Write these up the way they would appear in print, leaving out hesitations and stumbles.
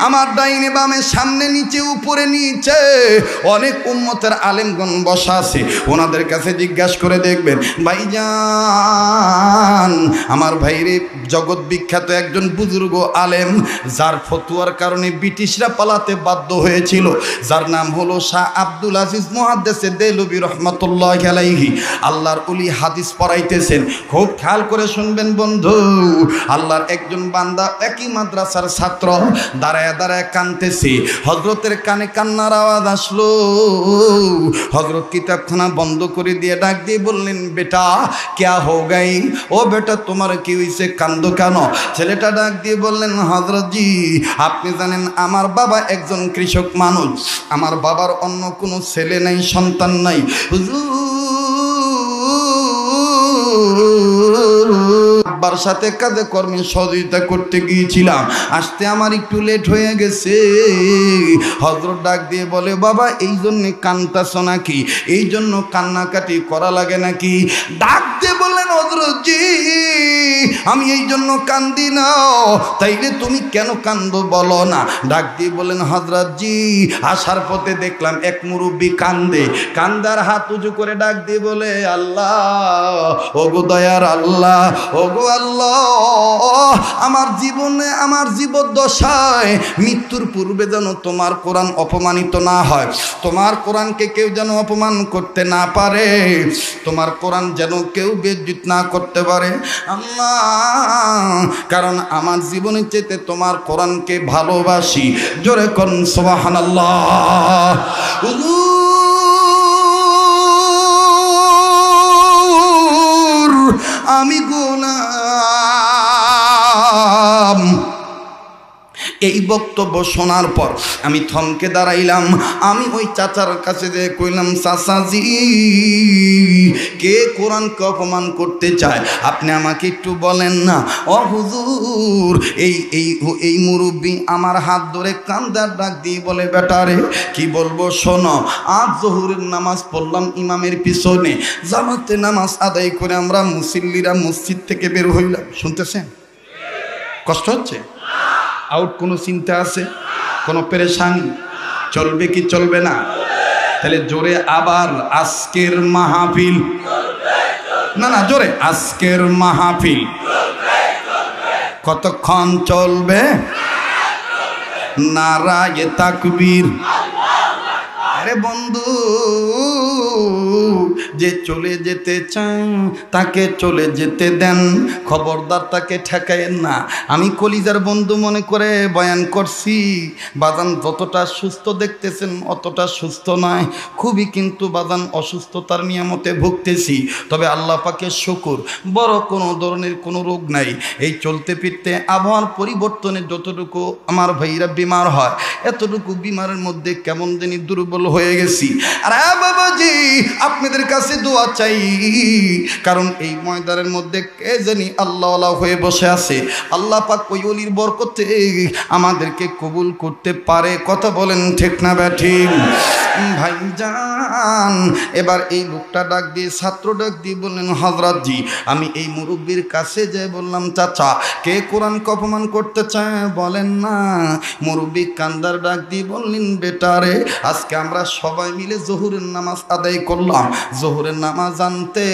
আমার ডাইনে বামে সামনে নিচে উপরে নিচে অনেক উম্মতের আলেমগণ বসা আছে, ওনাদের কাছে জিজ্ঞাসা করে দেখবেন ভাইজান আমার ভাইরে জগৎ বিখ্যাত একজন বুজুর্গ আলেম যার ফতুয়ার কারণে ব্রিটিশরা পালাতে বাধ্য হয়েছিল, যার নাম হলো শাহ আব্দুল আজিজ মুহাদ্দিসে দেলভী রহমাতুল্লাহি আলাইহি। আল্লাহর ওলি হাদিস পড়াইতেছেন, খুব খেয়াল করে শুনবেন বন্ধু। আল্লাহর একজন বান্দা একই মাদ্রাসার ছাত্র দাঁড়ায় দাঁড়ায় কাঁদতেছে, হযরতের কানে কান্নার আওয়াজ আসলো। হযরত কিতাবখানা বন্ধ করে দিয়ে ডাক দিয়ে বললেন বেটা क्या हो गई, ও বেটা তোমার কি হইছে, কান্দো কেন? ছেলেটা ডাক দিয়ে বললেন হযরত জি আপনি জানেন আমার বাবা একজন কৃষক মানুষ, আমার বাবার অন্য কোনো ছেলে নাই সন্তান নাই। আব্বার সাথে কাজে কর্মে সহযোগিতা করতে গিয়েছিলাম, আসতে আমার একটু লেট হয়ে গেছে। হযরত ডাক দিয়ে বলে বাবা এই জন্যে কান্দাছ নাকি, এই জন্য কান্নাকাটি করা লাগে নাকি? ডাক দিয়ে বললেন হযরত জি আমি এই জন্য কান্দি না, তাইলে তুমি কেন কান্দো বলো না? ডাক দিয়ে বলেন হযরত জি আসার পথে দেখলাম এক মুরব্বী কান্দে, কান্দার হাত উঁচু করে ডাক দিয়ে বলে আল্লাহ ওগো দয়ার আল্লাহ, ওগো আল্লাহ আমার জীবনে আমার জীবদ্দশায় মৃত্যুর পূর্বে যেন তোমার কোরআন অপমানিত না হয়, তোমার কোরআনকে কেউ যেন অপমান করতে না পারে, তোমার কোরআন যেন কেউ বেইজ্জত না করতে পারে আল্লাহ, কারণ আমার জীবনের চেয়ে তোমার কোরআনকে ভালোবাসি। জোরে কোন সুবহানাল্লাহ। আমি গোলাম। এই বক্তব্য শোনার পর আমি থমকে দাঁড়াইলাম। আমি ওই চাচার কাছে যে কইলাম চাচাজি কে কোরআনকে অপমান করতে চায় আপনি আমাকে একটু বলেন না। ও হুজুর এই মুরব্বী আমার হাত ধরে কান্দার ডাক দিয়ে বলে বেটারে কি বলবো শোনো, আজ জোহরের নামাজ পড়লাম ইমামের পিছনে, জামাতে নামাজ আদায় করে আমরা মুসল্লিরা মসজিদ থেকে বের হইলাম। শুনতেছেন? কষ্ট হচ্ছে? আউট কোনো চিন্তা আছে? কোনো পেরেশানি? চলবে কি চলবে না? তাহলে জোরে আবার আজকের মাহফিল, না না জোরে আজকের মাহফিল কতক্ষণ চলবে? নারায়ে তাকবীর। আরে বন্ধু যে চলে যেতে চান তাকে চলে যেতে দেন, খবরদার তাকে ঠেকায়েন না। আমি কলিজার বন্ধু মনে করে বয়ান করছি, বাজান যতটা সুস্থ দেখতেছেন অতটা সুস্থ নয়, খুবই কিন্তু বাজান অসুস্থতার নিয়ামতে ভুগতেছি। তবে আল্লাহ পাকের শুকর বড় কোনো ধরনের কোনো রোগ নাই। এই চলতে ফিরতে আবহাওয়ার পরিবর্তনে যতটুকু আমার ভাইরা বিমার হয় এতটুকু বিমারের মধ্যে কেমন জানি দুর্বল হয়ে গেছি। আর বাবাজি আপনাদের কাছে দোয়া চাই, কারণ এই ময়দানের মধ্যে কে জানি আল্লাহ হয়ে বসে আছে। আল্লাহ পাক ওই ওলির বরকতে আমাদেরকে কবুল করতে পারে। কথা বলেন ঠিক না ব্যাঠিক? ভাইজান এবার এই লোকটা ডাক দিয়ে ছাত্র ডাক দিয়ে বললেন হযরত জি আমি এই মুরব্বীর কাছে যে বললাম চাচা কে কোরআনকে অপমান করতে চায় বলেন না। মুরব্বী কান্দার ডাক দিয়ে বললেন বেটারে আজকে আমরা সবাই মিলে জোহরের নামাজ আদায় করলাম, জোহরের নামাজ আনতে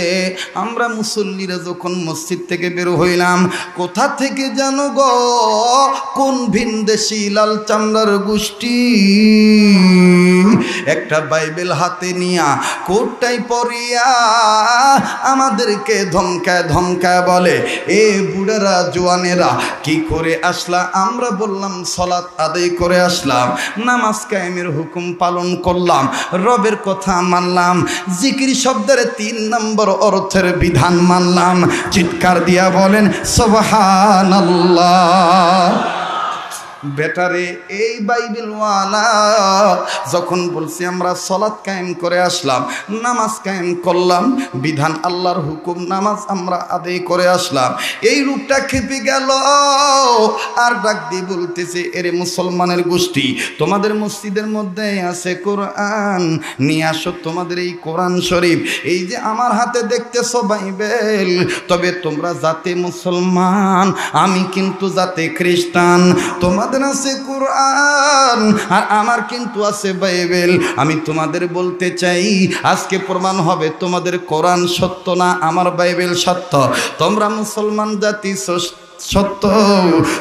আমরা মুসল্লিরা যখন মসজিদ থেকে বের হইলাম, কোথা থেকে জানো গো কোন ভিনদেশি লাল চামড়ার গোষ্ঠী একটা বাইবেল হাতে নিয়া কোটটাই পরিয়া আমাদেরকে ধমকায় ধমকায় বলে এ বুড়ারা জোয়ানেরা কি করে আসলা? আমরা বললাম সালাত আদায় করে আসলাম, নামাজ কায়েমের হুকুম পালন করলাম, রবের কথা মানলাম, জিকির শব্দের 3 নম্বর অর্থের বিধান মানলাম। চিৎকার দিয়া বলেন সুবহানাল্লাহ। বেটারে এই বাইবেলওয়ালা যখন বলছি আমরা সালাত কায়েম করে আসলাম, নামাজ কায়েম করলাম, বিধান আল্লাহর হুকুম নামাজ আমরা আদায় করে আসলাম, এই রূপটা খেপে গেল আর ডাক দিয়ে বলতেছে এরে মুসলমানের গোষ্ঠী তোমাদের মসজিদের মধ্যে আছে কোরআন, নিয়ে আসো তোমাদের এই কোরআন শরীফ। এই যে আমার হাতে দেখতেছো বাইবেল, তবে তোমরা জাতে মুসলমান আমি কিন্তু জাতে খ্রিস্টান, তোমাদের তোমাদের আছে কোরআন আর আমার কিন্তু আছে বাইবেল। আমি তোমাদের বলতে চাই আজকে প্রমাণ হবে তোমাদের কোরআন সত্য না আমার বাইবেল সত্য। তোমরা মুসলমান জাতি সত্য,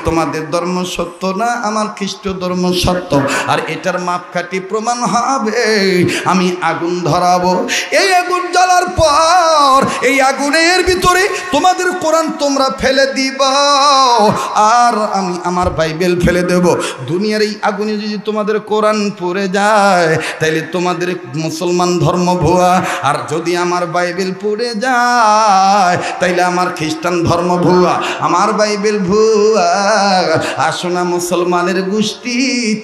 তোমাদের ধর্ম সত্য না আমার খ্রিস্ট ধর্ম সত্য। আর এটার মাপকাঠি প্রমাণ হবে আমি আগুন ধরাবো। এই আগুন জ্বালার পর এই আগুনের ভিতরে তোমাদের কোরআন তোমরা ফেলে দিবা আর আমি আমার বাইবেল ফেলে দেব। দুনিয়ার এই আগুনে যদি তোমাদের কোরআন পড়ে যায় তাইলে তোমাদের মুসলমান ধর্ম ভুয়া, আর যদি আমার বাইবেল পড়ে যায় তাইলে আমার খ্রিস্টান ধর্ম ভুয়া, আমার বাইবেল ভুয়া। আসো না মুসলমানের গোষ্ঠী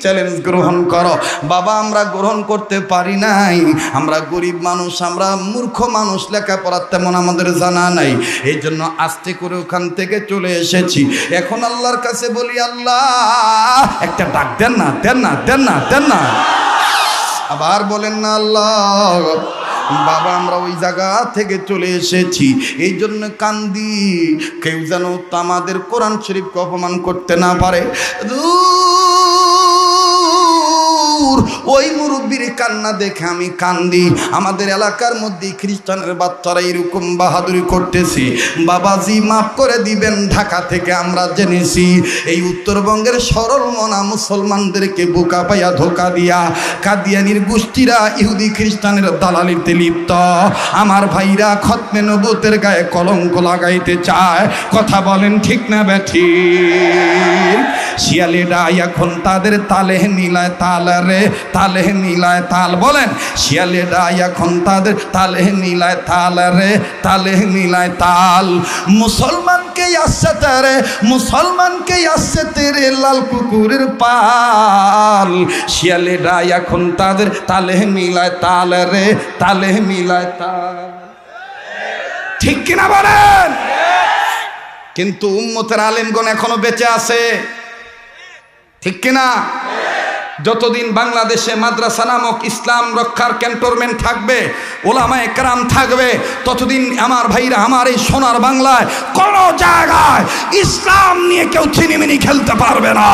চ্যালেঞ্জ গ্রহণ করো। বাবা আমরা গ্রহণ করতে পারি নাই, আমরা গরিব মানুষ, আমরা মূর্খ মানুষ, লেখাপড়া তেমন আমাদের জানা নাই, এই জন্য আস্তে করে ওখান থেকে চলে এসেছি। এখন আল্লাহর কাছে বলি আল্লাহ একটা ডাক দেন না, দেন না, দেন না, দেন না। আবার বলেন না আল্লাহ। বাবা আমরা ওই জায়গা থেকে চলে এসেছি, এই জন্য কান্দি কেউ যেন আমাদের কোরআন শরীফকে অপমান করতে না পারে। ওই মুরব্বীর কান্না দেখে আমি কান্দি। আমাদের এলাকার মধ্যে খ্রিস্টানের বাচ্চারা এরকম বাহাদুরি করতেছি, বাবাজি মাফ করে দিবেন। ঢাকা থেকে আমরা জেনেছি এই উত্তরবঙ্গের সরল মনা মুসলমানদেরকে বোকা পাইয়া ধোকা দিয়া কাদিয়ানির গোষ্ঠীরা ইহুদি খ্রিস্টানের দালালিতে লিপ্ত। আমার ভাইরা খতমে নবুতের গায়ে কলঙ্ক লাগাইতে চায়। কথা বলেন ঠিক না ব্যাঠিক? শিয়ালেরা এখন তাদের তালে মিলায় তাল রে, তালে মিলায় তাল। বলেন শিয়ালেরা এখন তাদের তালে মিলায় তাল রে, তালে মিলায় তাল। মুসলমানকে আসছে তারে, মুসলমানকে আসছে তেরে লাল কুকুরের পাল। শিয়ালেরা এখন তাদের তালে মিলায় তাল রে, তালে মিলায় তাল। ঠিক কিনা বলেন? কিন্তু উম্মতের আলেমগণ এখনো বেঁচে আছে, ঠিক কিনা? যতদিন বাংলাদেশে মাদ্রাসা নামক ইসলাম রক্ষার ক্যান্টনমেন্ট থাকবে, ওলামায়ে কেরাম থাকবে, ততদিন আমার ভাইরা আমার এই সোনার বাংলায় কোন জায়গায় ইসলাম নিয়ে কেউ ছিনিমিনি খেলতে পারবে না।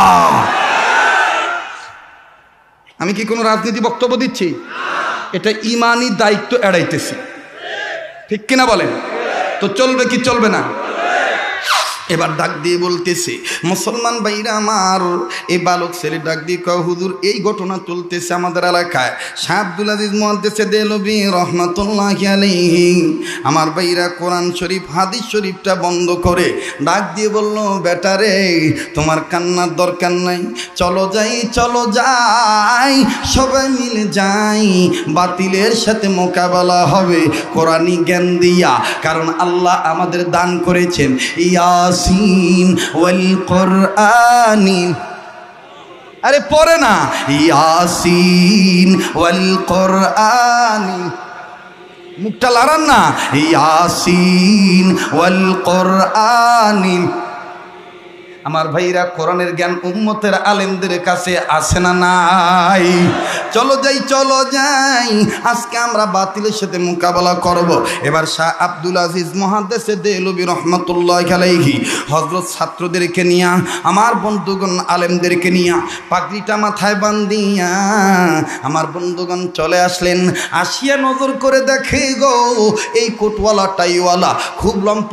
আমি কি কোনো রাজনীতি বক্তব্য দিচ্ছি? এটা ইমানি দায়িত্ব এড়াইতেছি, ঠিক কিনা বলেন? তো চলবে কি চলবে না? এবার ডাক দিয়ে বলতেছে মুসলমান ভাইরা আমার, এই বালক ছেলে ডাক দিয়ে কয় হুজুর এই ঘটনা চলতেছে আমাদের এলাকায়। শাহ আব্দুল আজিজ মুহাদ্দিস দেলভী রহমাতুল্লাহি আলাইহি আমার ভাইরা কোরআন শরীফ হাদিস শরীফটা বন্ধ করে ডাক দিয়ে বলল, বেটা রে তোমার কান্নার দরকার নাই, চলো যাই, চলো যাই, সবাই মিলে যাই, বাতিলের সাথে মোকাবেলা হবে কোরআনি জ্ঞান দিয়া। কারণ আল্লাহ আমাদের দান করেছেন ইয়াসিন ওয়াল কোরআনি, আরে পড়ে না, ইয়াসিন ওয়াল কোরআনি, মুখটা লড়ান না, ইয়াসিন ওয়াল কোরআনি। আমার ভাইরা কোরআনের জ্ঞান উম্মতের আলেমদের কাছে আছে না নাই? চলো যাই, চলো যাই, আজকে আমরা বাতিলের সাথে মোকাবেলা করব। এবার শাহ আব্দুল আজিজ মুহাদ্দিস দেলভী রহমাতুল্লাহি আলাইহি হযরত ছাত্রদেরকে নিয়া, আমার বন্ধুগণ আলেমদেরকে নিয়া পাগড়িটা মাথায় বান্ধিয়া আমার বন্ধুগণ চলে আসলেন। আসিয়া নজর করে দেখে গো এই কোটওয়ালা টাইওয়ালা খুব লম্প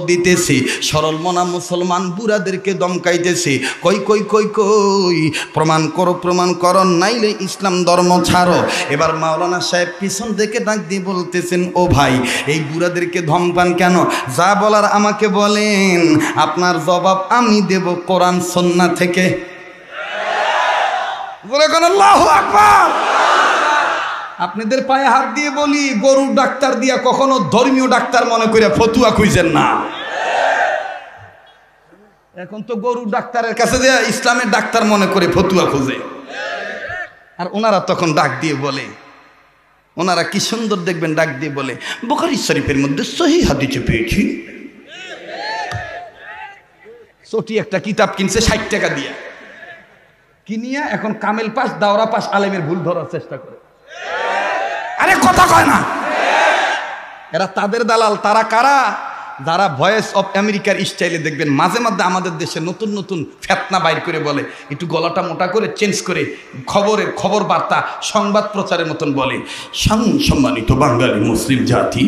দিতেছে, সরল মনা মুসলমান বুড়াদেরকে দমকাইতেছে। কই কই কই কই প্রমাণ করো, প্রমাণ করো, নাইলে ইসলাম ধর্ম ছাড়ো। এবার মাওলানা সাহেব পিছন থেকে ডাক দিয়ে বলতেছেন, ও ভাই এই বুড়াদেরকে ধমকান কেন? যা বলার আমাকে বলেন, আপনার জবাব আমি দেব কোরআন সুন্নাহ থেকে। বলে কোন আল্লাহু আকবার। আপনাদের পায়ে হাত দিয়ে বলি, গরুর ডাক্তার দিয়া কখনো ধর্মীয় ডাক্তার মনে করে ফতুয়া খুঁজেন না। এখন তো গরুর ডাক্তারের কাছে যে ইসলামের ডাক্তার মনে করে ফতুয়া খুঁজে। আর ওনারা তখন ডাক দিয়ে বলে, ওনারা কি সুন্দর দেখবেন, ডাক দিয়ে বলে বুখারী শরীফের মধ্যে সহিহ হাদিসে পেয়েছি। ছোটি একটা কিতাব কিনছে 60 টাকা দিয়ে, কিনিয়া এখন কামেল পাস দাওরা পাস আলেমের ভুল ধরার চেষ্টা করে। আরে কথা কয় না, এরা তাদের দালাল। তারা কারা? যারা ভয়েস অফ আমেরিকার স্টাইলে দেখবেন মাঝে মাঝে আমাদের দেশে নতুন নতুন ফেতনা বাইর করে বলে, একটু গলাটা মোটা করে চেঞ্জ করে খবর বার্তা সংবাদ প্রচারের মতন বলে। সম্মানিত বাঙালি মুসলিম জাতি,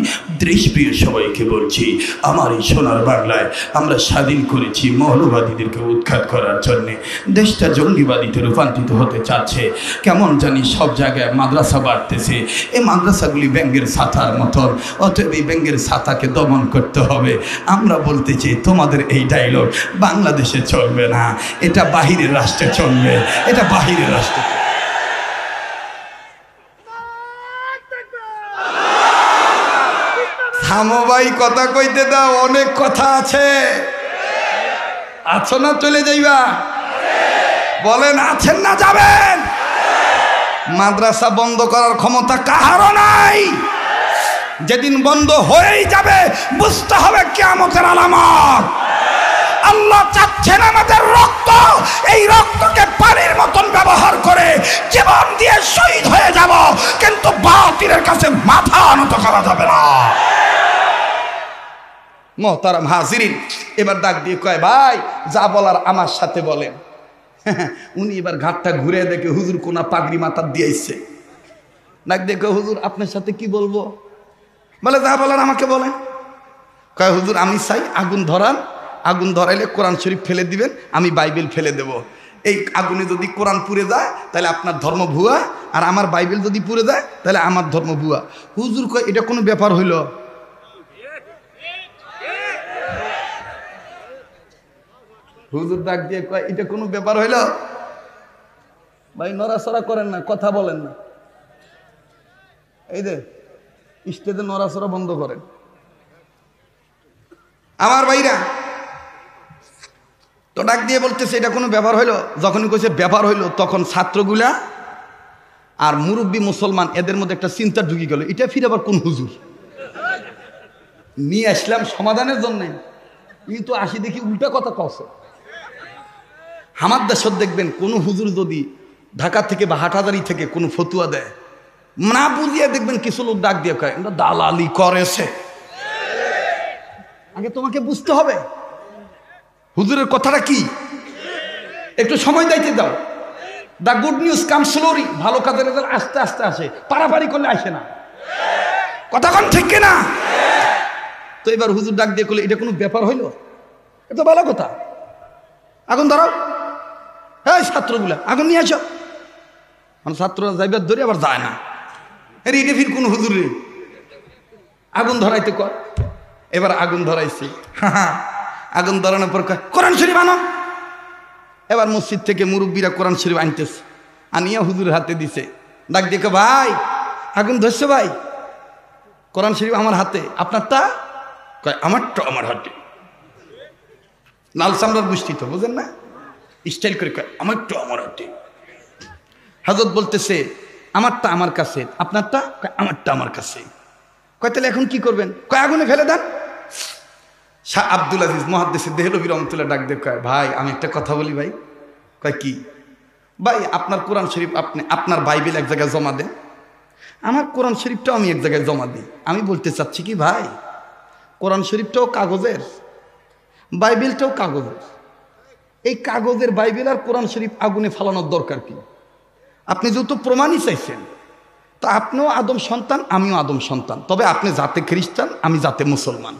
দেশপ্রিয় সবাইকে বলছি, আমার এই সোনার বাংলায় আমরা স্বাধীন করেছি মৌলবাদীদেরকে উৎখাত করার জন্যে। দেশটা জঙ্গিবাদীতে রূপান্তরিত হতে চাচ্ছে, কেমন জানি সব জায়গায় মাদ্রাসা বাড়তেছে। এই মাদ্রাসাগুলি ব্যাঙ্গের ছাতার মতন, অতএব এই ব্যাঙ্গের ছাতাকে দমন করতে হবে। আমরা বলতে চাই, তোমাদের এই ডায়লগ বাংলাদেশে চলবে না, এটা বাহিরের রাষ্ট্রে চলবে, এটা বাহিরের রাষ্ট্রে। থামো ভাই, কথা কইতে দাও, অনেক কথা আছে। আছো না চলে যাইবা? বলেন আছেন না যাবেন? মাদ্রাসা বন্ধ করার ক্ষমতা কাহারও নাই। যেদিন বন্ধ হয়েই যাবে বুঝতে হবে কিয়ামতের আলামত। আল্লাহ চাচ্ছেন আমাদের রক্ত, এই রক্তকে পানির মতন ব্যবহার করে জীবন দিয়ে শহীদ হয়ে যাব, কিন্তু বাতিলের কাছে মাথা নত করা যাবে না। মোহতারাম হাজিরিন, এবার ডাক দিয়ে কয়, ভাই যা বলার আমার সাথে বলেন। উনি এবার ঘাটটা ঘুরে দেখে হুজুর কোনা পাগড়ি মাথার দিয়েছে। ডাক দেখে, হুজুর আপনার সাথে কি বলবো? বলে যা বলার আমাকে বলেন। কয়, হুজুর আমি চাই আগুন ধরান, আগুন ধরাইলে কোরআন শরীফ ফেলে দিবেন, আমি বাইবেল ফেলে দেব। এই আগুনে যদি কোরআন পুড়ে যায় তাহলে আপনার ধর্ম ভুয়া, আর আমার বাইবেল যদি পুড়ে যায় তাহলে আমার ধর্ম ভুয়া। হুজুর কয়, এটা কোনো ব্যাপার হইল? হুজুর ডাক দিয়ে কয়, এটা কোনো ব্যাপার হইল? ভাই নড়াচড়া করেন না, কথা বলেন না। এই যে স্টেজে নড়াচড়া বন্ধ করেন। আমার ভাইরা তো ডাক দিয়ে বলতেছে, এটা কোনো ব্যাপার হইলো? যখনই কইছে ব্যাপার হইলো, তখন ছাত্রগুলা আর মুরব্বী মুসলমান এদের মধ্যে একটা চিন্তা ঢুকে গেল, এটা ফিরে আবার কোন হুজুর? নিয়ে আসলাম সমাধানের জন্য, কিন্তু আসি দেখি উল্টা কথা কছে। আমার দেশত দেখবেন কোন হুজুর যদি ঢাকা থেকে বা হাটাদারি থেকে কোনো ফতুয়া দেয়, না বুঝিয়ে দেখবেন কিছু লোক ডাক দিয়ে কয়, দালালি করেছে। আগে তোমাকে বুঝতে হবে হুজুরের কথাটা কি, একটু সময় দিতে দাও। দা গুড নিউজ কাম স্লোলি, ভালো কাজের রেজাল্ট আস্তে আস্তে আসে, পারাপারি করলে আসে না। কথা কোন ঠিক কিনা? তো এবার হুজুর ডাক দিয়ে করলে, এটা কোনো ব্যাপার হইলো? এটা ভালো কথা, আগুন ধরাও। হ্যাঁ ছাত্রগুলা আগুন নিয়ে আসো। মানে ছাত্ররা যাইবার ধরে আবার যায় না, এটা ফির কোন হুজুর রে আগুন ধরাইতে কর। এবার আগুন ধরাইছে, আগুন ধরানোর পর কোরআন শরীফ আনো। এবার মসজিদ থেকে মুরব্বীরা কোরআন শরীফ আনতেছে, আনিয়া হুজুরের হাতে দিছে। ডাক দেখে, ভাই আগুন ধরছে ভাই, কোরআন শরীফ আমার হাতে, আপনারটা? কয় আমারটা আমার হাতে। লাল চামড়ার গোষ্ঠী তো বুঝেন না, স্টাইল করে কয় আমারটা আমার হাতে। হযরত বলতেছে, আমারটা আমার কাছে, আপনারটা? কয় আমারটা আমার কাছে। কয় তাহলে এখন কি করবেন? কয় আগুনে ফেলে দেন। শাহ আব্দুল আজিজ মুহাদ্দিস দেহলভী রহমাতুল্লাহ ডাক দিয়ে কয়, ভাই আমি একটা কথা বলি ভাই। কয় কি? ভাই আপনার কোরআন শরীফ আপনি আপনার বাইবেল এক জায়গায় জমা দেন, আমার কোরআন শরীফটাও আমি এক জায়গায় জমা দিই। আমি বলতে চাচ্ছি কি ভাই, কোরআন শরীফটাও কাগজের, বাইবেলটাও কাগজের। এই কাগজের বাইবেল আর কোরআন শরীফ আগুনে ফালানোর দরকার কি? আপনি যেহেতু প্রমাণই চাইছেন, তা আপনিও আদম সন্তান, আমিও আদম সন্তান, তবে আপনি জাতে খ্রিস্টান, আমি জাতে মুসলমান।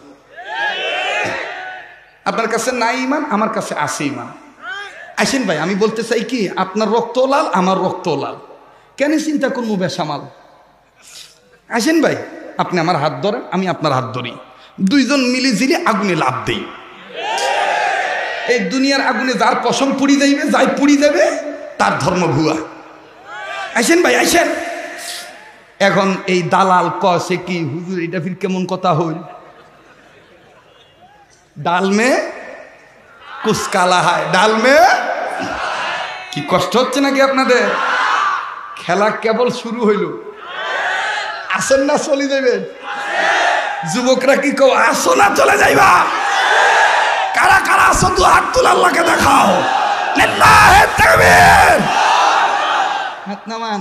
আপনার কাছে নাই ইমান, আমার কাছে আছে ইমান। আসেন ভাই, আমি বলতে চাই কি, আপনার রক্ত লাল, আমার রক্ত লাল, কেন চিন্তা করবো বেসামাল? আসেন ভাই, আপনি আমার হাত ধরেন, আমি আপনার হাত ধরি, দুইজন মিলে জিলে আগুনে লাভ দেই। এই দুনিয়ার আগুনে যার পশম পুড়ি যাইবে, যাই পুড়ি যাবে, তার ধর্ম ভুয়া। আসেন ভাই আসেন। এখন এই দালাল কসে কি, হুজুর এটা ফির কেমন কথা হইল? ডাল মে কুছ কালা হয়, ডাল মে। কি কষ্ট হচ্ছে নাকি আপনাদের? খেলা কেবল শুরু হইল, আসেন না চলে যাবেন? যুবকরা কি কও, আসো না চলে যাইবা? কারা কারা আসো, দু হাত তুলে আল্লাহকে দেখাও। লিল্লাহি তাকবীর, হাত নামান।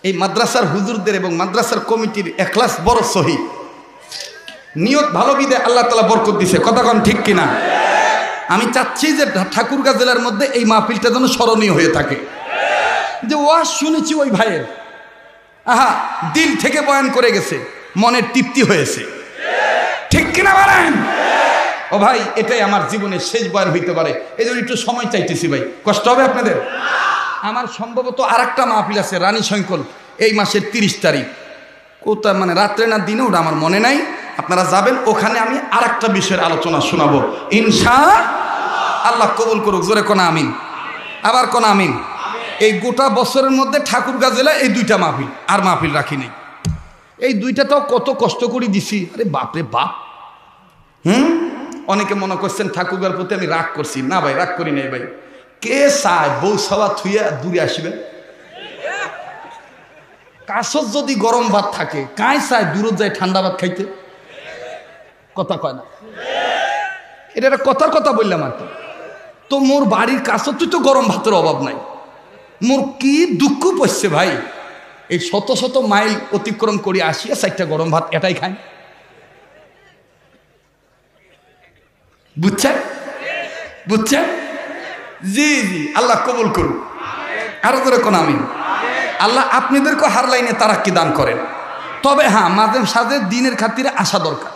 এই মাদ্রাসার হুজুরদের এবং মাদ্রাসার কমিটির এখলাস বড় সহি। নিয়ত ভালো বিদে আল্লাহ তাআলা বরকত দিছে, কথা কোন ঠিক কিনা? আমি চাচ্ছি যে ঠাকুরগাঁ জেলার মধ্যে এই মাহফিলটা যেন স্মরণীয় হয়ে থাকে, যে ওয়াজ শুনেছি ওই ভাইয়ের, আহা দিল থেকে বয়ান করে গেছে, মনের তৃপ্তি হয়েছে, ঠিক কিনা বলেন? ও ভাই, এটাই আমার জীবনের শেষ বয়ান হইতে পারে, এই জন্য একটু সময় চাইতেছি ভাই, কষ্ট হবে আপনাদের? আমার সম্ভবত আর একটা মাহফিল আছে রানী শঙ্কল, এই মাসের 30 তারিখ, কোথায় মানে রাত্রে না দিনে ওটা আমার মনে নাই, আপনারা যাবেন, ওখানে আমি আর একটা বিষয়ের আলোচনা শোনাবো ইনশাআল্লাহ। কবুল করুক, জোরে কোনা আমিন, আবার কোনা আমিন। এই গোটা বছরের মধ্যে ঠাকুরগাঁ জেলায় এই 2টা মাহফিল, আর মাহফিল রাখি নাই। এই 2টাতেও কত কষ্ট করে দিছি, আরে বাপরে বাপ। অনেকে মনে করছেন ঠাকুরগাঁর প্রতি আমি রাগ করছি, না ভাই রাগ করি নাই ভাই। কে চায় বউ সবা থুইয়া দূরে আসবেন? কাশত যদি গরম ভাত থাকে, কায় চায় দূরত যায় ঠান্ডা ভাত খাইতে? কথা কয় না, এটা একটা কথার কথা বললাম আর কি। তো মোর বাড়ির কাশত তো গরম ভাতের অভাব নাই, মোর কি দুঃখ পড়ছে ভাই, এই শত শত মাইল অতিক্রম করে আসিয়া 4টা গরম ভাত এটাই খায়, বুঝছেন? বুঝছেন? জি জি, আল্লাহ কবুল করুন, আরো ধরে কোন আমিন। আল্লাহ আপনাদেরকে হার লাইনে তারাক্কি দান করেন। তবে হ্যাঁ, মাঝে সাঝে দিনের খাতিরে আসা দরকার,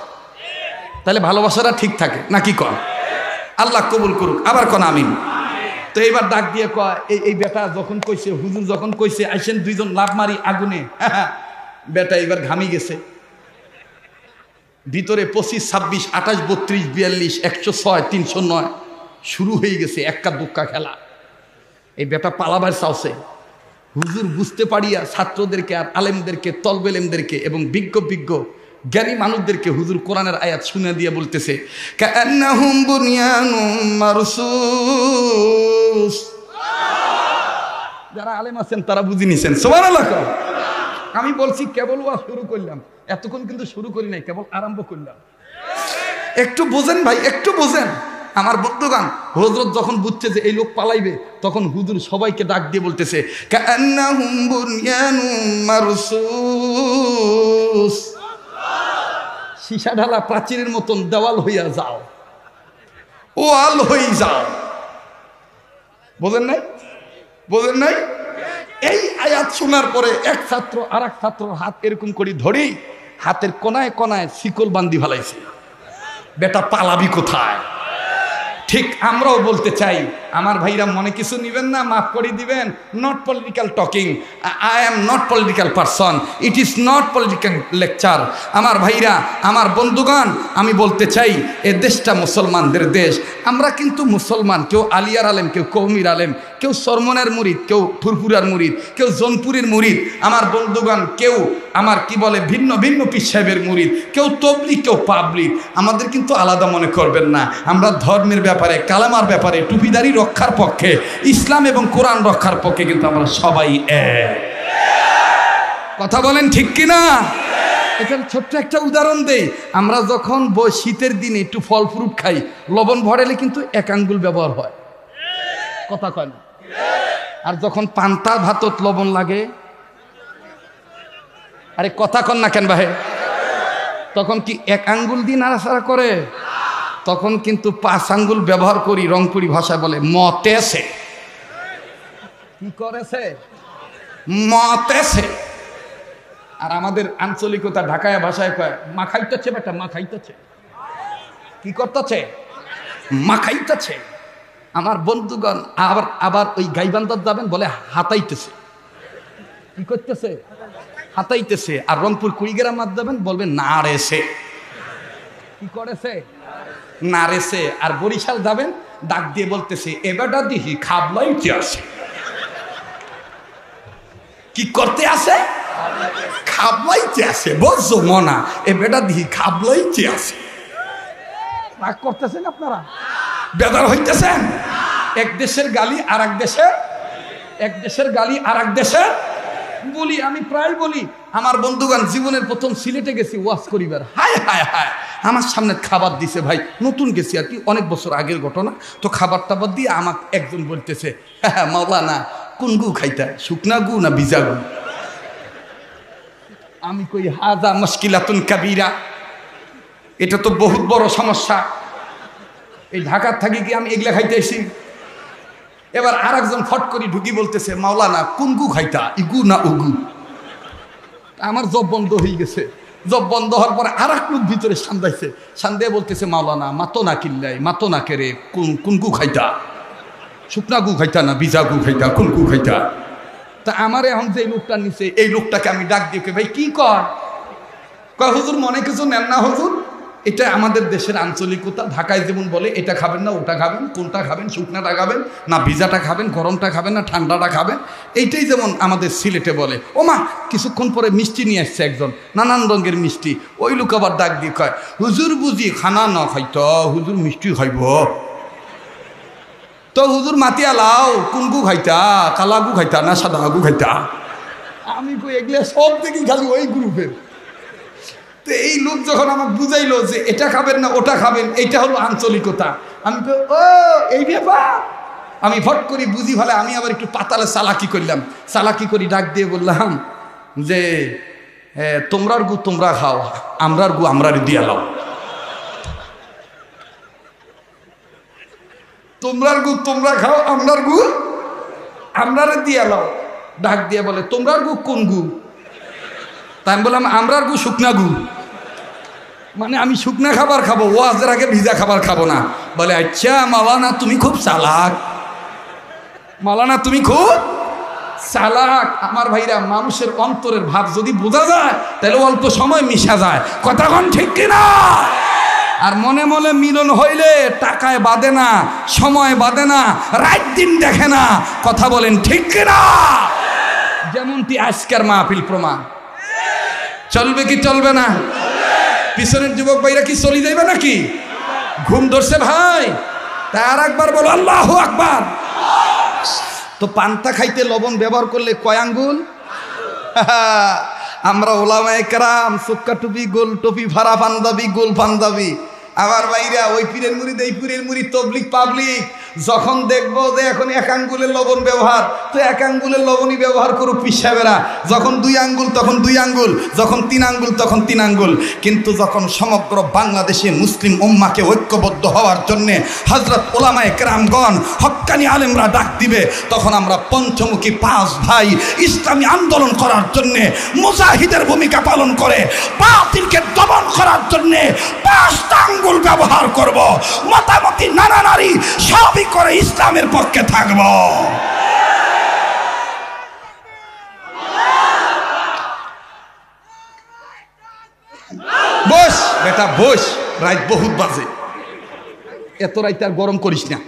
তাহলে ভালোবাসাটা ঠিক থাকে, নাকি কন? আল্লাহ কবুল করুক, আবার কোন আমিন। তো এইবার ডাক দিয়ে কয়, এই বেটা যখন কইছে, হুজুর যখন কইছে আইসেন 2 জন লাভ মারি আগুনে, বেটা এবার ঘামি গেছে, ভিতরে 25, 26, 28, 32, 42, 106, 309 শুরু হয়ে গেছে এক্কা দুক্কা খেলা। এই বেটা পালাবার চাওছে, হুজুর বুঝতে পারিয়া ছাত্রদেরকে আর আলেমদেরকে, তলবেলেমদেরকে এবং বিজ্ঞ জ্ঞানী মানুষদেরকে হুজুর কোরআনের আয়াত শুনে দিয়ে বলতেছে, কান্নাহুম বুনিয়ানুম মারসুস। যারা আলেম আছেন তারা বুঝে নিছেন, সুবহানাল্লাহ। আমি বলছি কেবল ওয়াজ শুরু করলাম, এতক্ষণ কিন্তু শুরু করি নাই, কেবল আরম্ভ করলাম। একটু বোঝেন ভাই, একটু বোঝেন আমার বন্ধুগণ। হযরত যখন বুঝছে যে এই লোক পালাইবে, তখন হুজুর সবাইকে ডাক দিয়ে বলতেছে, কান্নাহুম বুনিয়ানুম মারসুস। সীসা ঢালা প্রাচীরের মতন দেওয়াল হইয়া যাও, ওয়াল হয়ে যাও। বোঝেন নাই? বোঝেন নাই? এই আয়াত শোনার পরে এক ছাত্র আর এক ছাত্রর হাত এরকম করে ধরি, হাতের কোনায় কোনায় শিকল বান্ধি ফেলাইছে। বেটা পালাবি কোথায়? ঠিক আমরাও বলতে চাই, আমার ভাইরা মনে কিছু নিবেন না, মাফ করে দিবেন। Not political talking, I am not political person, it is not political lecture. আমার ভাইরা, আমার বন্ধুগণ, আমি বলতে চাই এ দেশটা মুসলমানদের দেশ। আমরা কিন্তু মুসলমান, কেউ আলিয়ার আলেম, কেউ কৌমির আলেম, কেউ সরমনের মুরিদ, কেউ ফুরফুরার মুরিদ, কেউ জোনপুরের মুরিদ। আমার বন্ধুগণ, কেউ আমার কি বলে ভিন্ন ভিন্ন পীর সাহেবের মুরিদ, কেউ তবলিগ, কেউ পাবলিক। আমাদের কিন্তু আলাদা মনে করবেন না। আমরা ধর্মের ব্যাপারে, কালামার ব্যাপারে, টুপিদারি রক্ষার পক্ষে, ইসলাম এবং কোরআন রক্ষার পক্ষে কিন্তু আমরা সবাই এক। কথা বলেন ঠিক কিনা? এখানে ছোট্ট একটা উদাহরণ দেই। আমরা যখন শীতের দিনে একটু ফল ফ্রুট খাই, লবণ ভরালে কিন্তু 1 আঙ্গুল ব্যবহার হয়, কথা কয় না? আর যখন পান্তা ভাতত লবণ লাগে, আরে কথা কন না কেন ভাই, তখন কি 1 আঙ্গুল দিয়ে নাড়াচাড়া করে? তখন কিন্তু 5 আঙ্গুল ব্যবহার করি, রংপুরি ভাষায় বলে মতেছে। কি করেছে? মতেছে। আর আমাদের আঞ্চলিকতা ঢাকায় ভাষায় কয় মাখাইতেছে, বেটা মাখাইতেছে। কি করতেছে? মাখাইতেছে। আমার বন্ধুগণ, আবার ওই গাইবান্ধার যাবেন, বলে হাতাইতেছে। কি করতেছে? হাতাইতেছে। আর রংপুর কুড়িগ্রাম মাত যাবেন, বলবে নাড়েছে। কি করেছে? নাড়েছে। আর বরিশাল যাবেন, ডাক দিয়ে বলতেছে এবারটা দিহি খাবলাইতে আছে। কি করতে আছে? খাবলাইতে আছে। বুঝছো মনা, এ বেটা দিহি খাবলাইতে আছে। রাগ করতেছেন আপনারা? বেদার হইতেছেন? এক দেশের গালি আর এক দেশে, এক দেশের গালি আর এক দেশে বলি। আমি প্রায় বলি, আমার বন্ধুগণ, জীবনের প্রথম সিলেটে গেছি ওয়াজ করিবার। হায় হায় হায়, আমার সামনে খাবার দিছে ভাই, নতুন গেছি আর কি, অনেক বছর আগের ঘটনা। তো খাবার টাবার দিয়ে আমাকে একজন বলতেছে, হ্যাঁ মাওলানা কোন গু খাইতা, শুকনা গু না ভিজা গু? আমি কই হাজা মুশকিলাতুন কাবীরা। এটা তো বহুত বড় সমস্যা। এই ঢাকার থাকি কি আমি এগুলা খাইতে এসি? এবার আর একজন ফট করে ঢুকি বলতেছে, মাওলানা কোন গু খাইতা, ইগু না উগু? আমার জব বন্ধ হয়ে গেছে। জব বন্ধ হওয়ার পরে আর এক লোক ভিতরে সান্দাইছে, সান্দাই বলতেছে, মাওলানা মাতো না কিল্লাই, মাতো না কেরে, কোন গু খাইতা? শুকনা গু খাইতা না ভিজা গু খাইতা, কোন গু খাইতা? তা আমার এখন যে লোকটা নিচে, এই লোকটাকে আমি ডাক দিয়ে, ভাই কি কয় হুজুর মনে কিছু নেন না হুজুর, এটা আমাদের দেশের আঞ্চলিকতা। ঢাকায় যেমন বলে এটা খাবেন না ওটা খাবেন, কোনটা খাবেন, শুকনাটা খাবেন না ভিজাটা খাবেন, গরমটা খাবেন না ঠান্ডাটা খাবেন, এইটাই যেমন আমাদের সিলেটে বলে। ও মা, কিছুক্ষণ পরে মিষ্টি নিয়ে আসছে একজন, নানান রঙের মিষ্টি। ওই লোক আবার ডাক দিয়ে কয়, হুজুর বুঝি খানা না খাইত, হুজুর মিষ্টি খাইব। তো হুজুর মাতিয়া লাও, কোন গু খাইতা, কালা গু খাইতা না সাদা গু খাইতা? আমি কই এগুলো সব দেখি খালি ওই গ্রুপের। তো এই লোক যখন আমাকে বুঝাইলো যে এটা খাবেন না ওটা খাবেন, এইটা হলো আঞ্চলিকতা, আমি তো ও এই ব্যাপার, আমি ফট করি বুঝি ফেলে। আমি আবার একটু পাতালে চালাকি করলাম, চালাকি করি ডাক দিয়ে বললাম যে তোমরার গু তোমরা খাও, আমরার গু আমরার দিয়া লাও। তোমরার গু তোমরা খাও, আমরার গু আমরারে দিয়া লাও। ডাক দিয়ে বলে, তোমরার গু কোন গু? তাই আমি বললাম, আমরার গু শুকনা গু। মানে আমি শুকনা খাবার খাবো, ওয়াজের আগে ভিজা খাবার খাবো না। বলে আচ্ছা মাওলানা তুমি খুব চালাক, মাওলানা তুমি খুব চালাক। আমার ভাইরা, মানুষের অন্তরের ভাব যদি বোঝা যায় তাহলে অল্প সময় মিশা যায়, কথা কোন ঠিক কিনা? আর মনে মনে মিলন হইলে টাকায় বাদে না, সময় বাদে না, রাত দিন দেখে না, কথা বলেন ঠিক কিনা? যেমনটি আজকের মাহফিল প্রমাণ। চলবে কি চলবে না? পিছনের যুবক ভাইরা কি চলে যাইবে নাকি? ঘুম ধরছে ভাই? তার একবার বলো আল্লাহু আকবার। তো পান্তা খাইতে লবণ ব্যবহার করলে কয় আঙ্গুল? আমরা ওলামায়ে কেরাম সুক্কা টুপি, গোল টুপি, ভাড়া পাঞ্জাবি, গোল পাঞ্জাবি। আমার ভাইরা ওই পীরের মুরিদ এই পীরের মুরিদ তবলিগ পাবলিক যখন দেখবো যে এখন এক আঙ্গুলের লবণ ব্যবহার, তো এক আঙ্গুলের লবণই ব্যবহার করুক পীর সাহেবেরা। যখন 2 আঙ্গুল তখন 2 আঙ্গুল, যখন 3 আঙ্গুল তখন 3 আঙ্গুল। কিন্তু যখন সমগ্র বাংলাদেশে মুসলিম উম্মাকে ঐক্যবদ্ধ হওয়ার জন্যে হযরত উলামায়ে কেরামগণ, হক্কানি আলেমরা ডাক দিবে, তখন আমরা পঞ্চমুখী 5 ভাই ইসলামী আন্দোলন করার জন্যে মুজাহিদের ভূমিকা পালন করে বাতিলকে দমন করার জন্যে 5টা আঙ্গুল ব্যবহার করব। মতামতি নানা নারী সবই করে ইসলামের পক্ষে থাকব। বস বেটা বস, রাত বহুত বাজে, এত রাত আর গরম করিস না,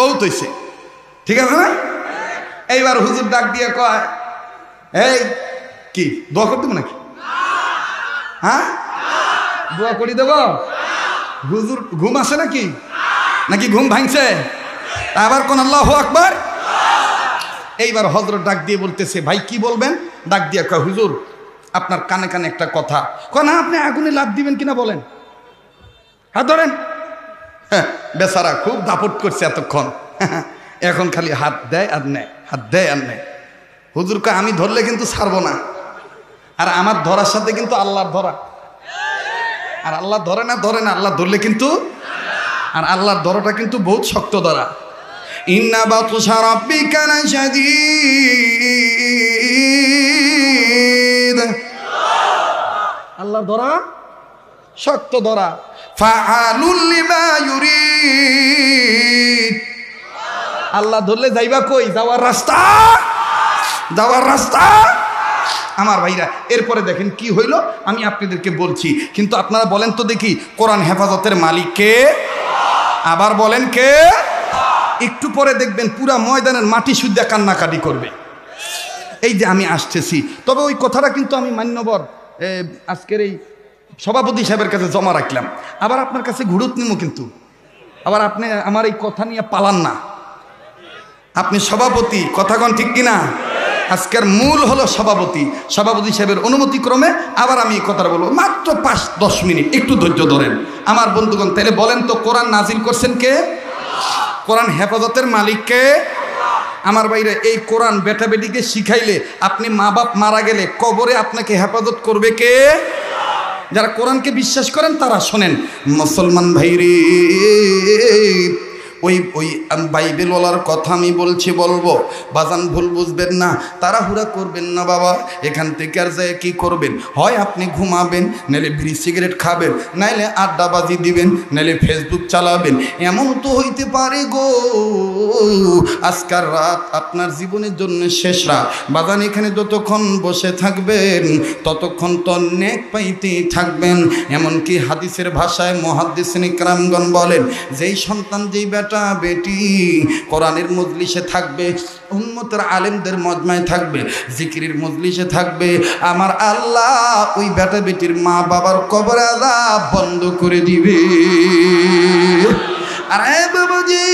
বহুত হয়েছে, ঠিক আছে না? এইবার হুজুর ডাক দিয়ে কয়, এই কি দোয়া করতে দেবো নাকি? হ্যাঁ দোয়া করি দেব? হুজুর ঘুম আসে নাকি? নাকি ঘুম ভাঙছে? আবার কোন আল্লাহু আকবার। এইবার হযরত ডাক দিয়ে বলতেছে, ভাই কি বলবেন? ডাক দিয়ে কয়, হুজুর আপনার কানে কানে একটা কথা। কয় না, আপনি আগুনে লাফ দিবেন কিনা বলেন। হাত ধরেন। হ্যাঁ, বেচারা খুব দাপট করছে এতক্ষণ, এখন খালি হাত দেয় আর নেয়, হাত দেয় আর নেয়। হুজুর কয়, আমি ধরলে কিন্তু ছাড়বো না, আর আমার ধরার সাথে কিন্তু আল্লাহর ধরা। আর আল্লাহ ধরে না, আল্লাহ ধরলে কিন্তু, আর আল্লাহর ধরাটা কিন্তু বহুত শক্ত ধরা। ইন্না বাতশা রাব্বিকা লাশাদীদ, আল্লাহর ধরা শক্ত ধরা। ফাআলুল লিমা ইউরিদ, আল্লাহ ধরলে যাইবা কই? যাওয়ার রাস্তা, যাওয়ার রাস্তা। আমার ভাইরা, এরপরে দেখেন কি হইল, আমি আপনাদেরকে বলছি, কিন্তু আপনারা বলেন তো দেখি, কোরআন হেফাজতের মালিক কে? আবার বলেন কে? একটু পরে দেখবেন পুরা ময়দানের মাটি সুদ্ধা কান্নাকাটি করবে। এই যে আমি আসতেছি, তবে ওই কথাটা কিন্তু আমি মান্যবর আজকের এই সভাপতি সাহেবের কাছে জমা রাখলাম। আবার আপনার কাছে ঘুরত নিমো, কিন্তু আবার আপনি আমার এই কথা নিয়ে পালান না। আপনি সভাপতি, কথাগণ ঠিক কিনা? আজকের মূল হলো সভাপতি সাহেবের অনুমতি ক্রমে আবার আমি এই কথাটা বলবো, মাত্র 5-10 মিনিট, একটু ধৈর্য ধরেন আমার বন্ধুগণ। তাহলে বলেন তো, কোরআন নাজিল করছেন কে? কোরআন হেফাজতের মালিক কে? আমার বাইরে এই কোরআন বেটা বেটিকে শিখাইলে, আপনি মা বাপ মারা গেলে কবরে আপনাকে হেফাজত করবে কে? যারা কোরআনকে বিশ্বাস করেন তারা শোনেন, মুসলমান ভাই রে, ওই বাইবেলওয়ালার কথা আমি বলবো, বাজান ভুল বুঝবেন না, তাড়াহুড়া করবেন না বাবা। এখান থেকে আর যায় কি করবেন, হয় আপনি ঘুমাবেন, নাইলে বিড়ি সিগারেট খাবেন, নাইলে আড্ডাবাজি দিবেন, নাইলে ফেসবুক চালাবেন। এমন তো হইতে পারে গো আজকার রাত আপনার জীবনের জন্য শেষ রাত। বাজান এখানে যতক্ষণ বসে থাকবেন ততক্ষণ তো নেক পাইতেই থাকবেন। এমনকি হাদিসের ভাষায় মুহাদ্দিসিন ইকরামগণ বলেন, যেই সন্তান যেই বেটা বেটি কোরআনের মজলিসে থাকবে, উম্মতের আলেমদের মজমায় থাকবে, জিকিরের মজলিসে থাকবে, আমার আল্লাহ ওই বেটা বেটির মা বাবার কবর আযাব বন্ধ করে দিবে। আরে বাবাজি,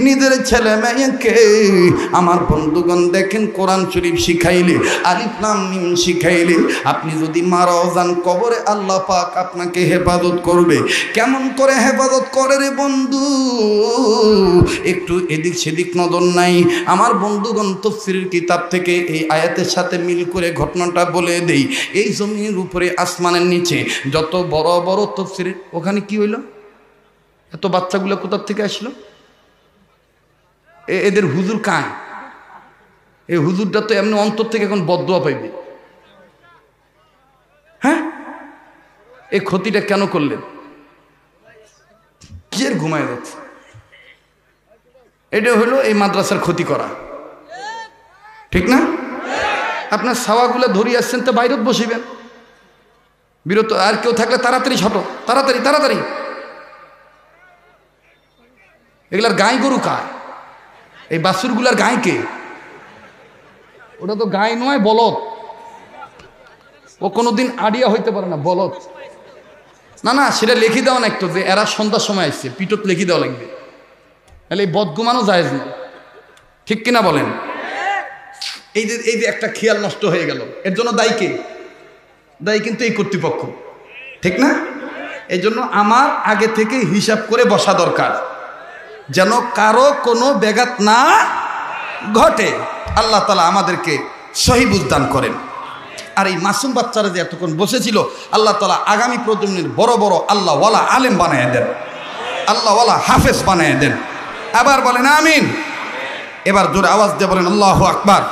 নিজের ছেলে মেয়েকে আমার বন্ধুগণ দেখেন কোরআন শরীফ শিখাইলে, আলিফ লাম মিম শিখাইলে, আপনি যদি মারাও যান কবরে আল্লাহ পাক আপনাকে হেফাজত করবে। কেমন করে হেফাজত করে রে বন্ধু, একটু এদিক সেদিক নজর নাই। আমার বন্ধুগণ তাফসীরের কিতাব থেকে এই আয়াতের সাথে মিল করে ঘটনাটা বলে দেই। এই জমিনের উপরে আসমানের নিচে যত বড় বড় তাফসীর, ওখানে কি হইল, এত বাচ্চাগুলো কোথা থেকে আসলো? এদের হুজুর কায়? এই হুজুরটা তো এমনি অন্তর থেকে এখন বদদোয়া পাইবে। হ্যাঁ, এই ক্ষতিটা কেন করলেন? কি এর ঘুমায় যাচ্ছে? এটা হলো এই মাদ্রাসার ক্ষতি করা, ঠিক না? আপনার ছাওয়াগুলো ধরিয়ে আসছেন তো বাইরত বসিবেন, বিরত আর কেউ থাকলে তাড়াতাড়ি ছোট, তাড়াতাড়ি তাড়াতাড়ি। এগুলার গাই গরু কায়? এই বাছুরগুলার গাই কে? ওটা তো গাই নয়, বলদ। ও কোনোদিন আডিয়া হইতে পারে না, বলদ। না না, সেটা লিখে দেওয়া না একটু, যে এরা সন্ধ্যার সময় আসছে, পিটত লিখে দেওয়া লাগবে, তাহলে এই বদগুমানও জায়েজ না, ঠিক কিনা বলেন? এই যে একটা খেয়াল নষ্ট হয়ে গেল, এর জন্য দায়ী কে? দায়ী কিন্তু এই কর্তৃপক্ষ, ঠিক না? এই জন্য আমার আগে থেকে হিসাব করে বসা দরকার, যেন কারো কোনো ব্যাঘাত না ঘটে। আল্লাহ তাআলা আমাদেরকে সহি বুঝদান করেন। আর এই মাসুম বাচ্চারা যে এতক্ষণ বসেছিল, আল্লাহ তাআলা আগামী প্রজন্মের বড় বড় আল্লাহওয়ালা আলেম বানায় দেন, আল্লাহওয়ালা হাফেজ বানায় দেন। আবার বলেন আমিন। এবার জোরে আওয়াজ দিয়ে বলেন আল্লাহু আকবার।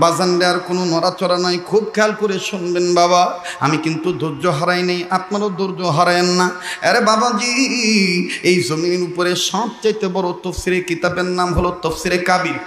বাজানরে আর কোনো নড়াচড়া নাই, খুব খেয়াল করে শুনবেন বাবা। আমি কিন্তু ধৈর্য হারাই নেই, আপনারও ধৈর্য হারায়েন না। আরে বাবাজি, এই জমিনের উপরে সবচাইতে বড় তাফসীরে কিতাবের নাম হলো তাফসীরে কাবির।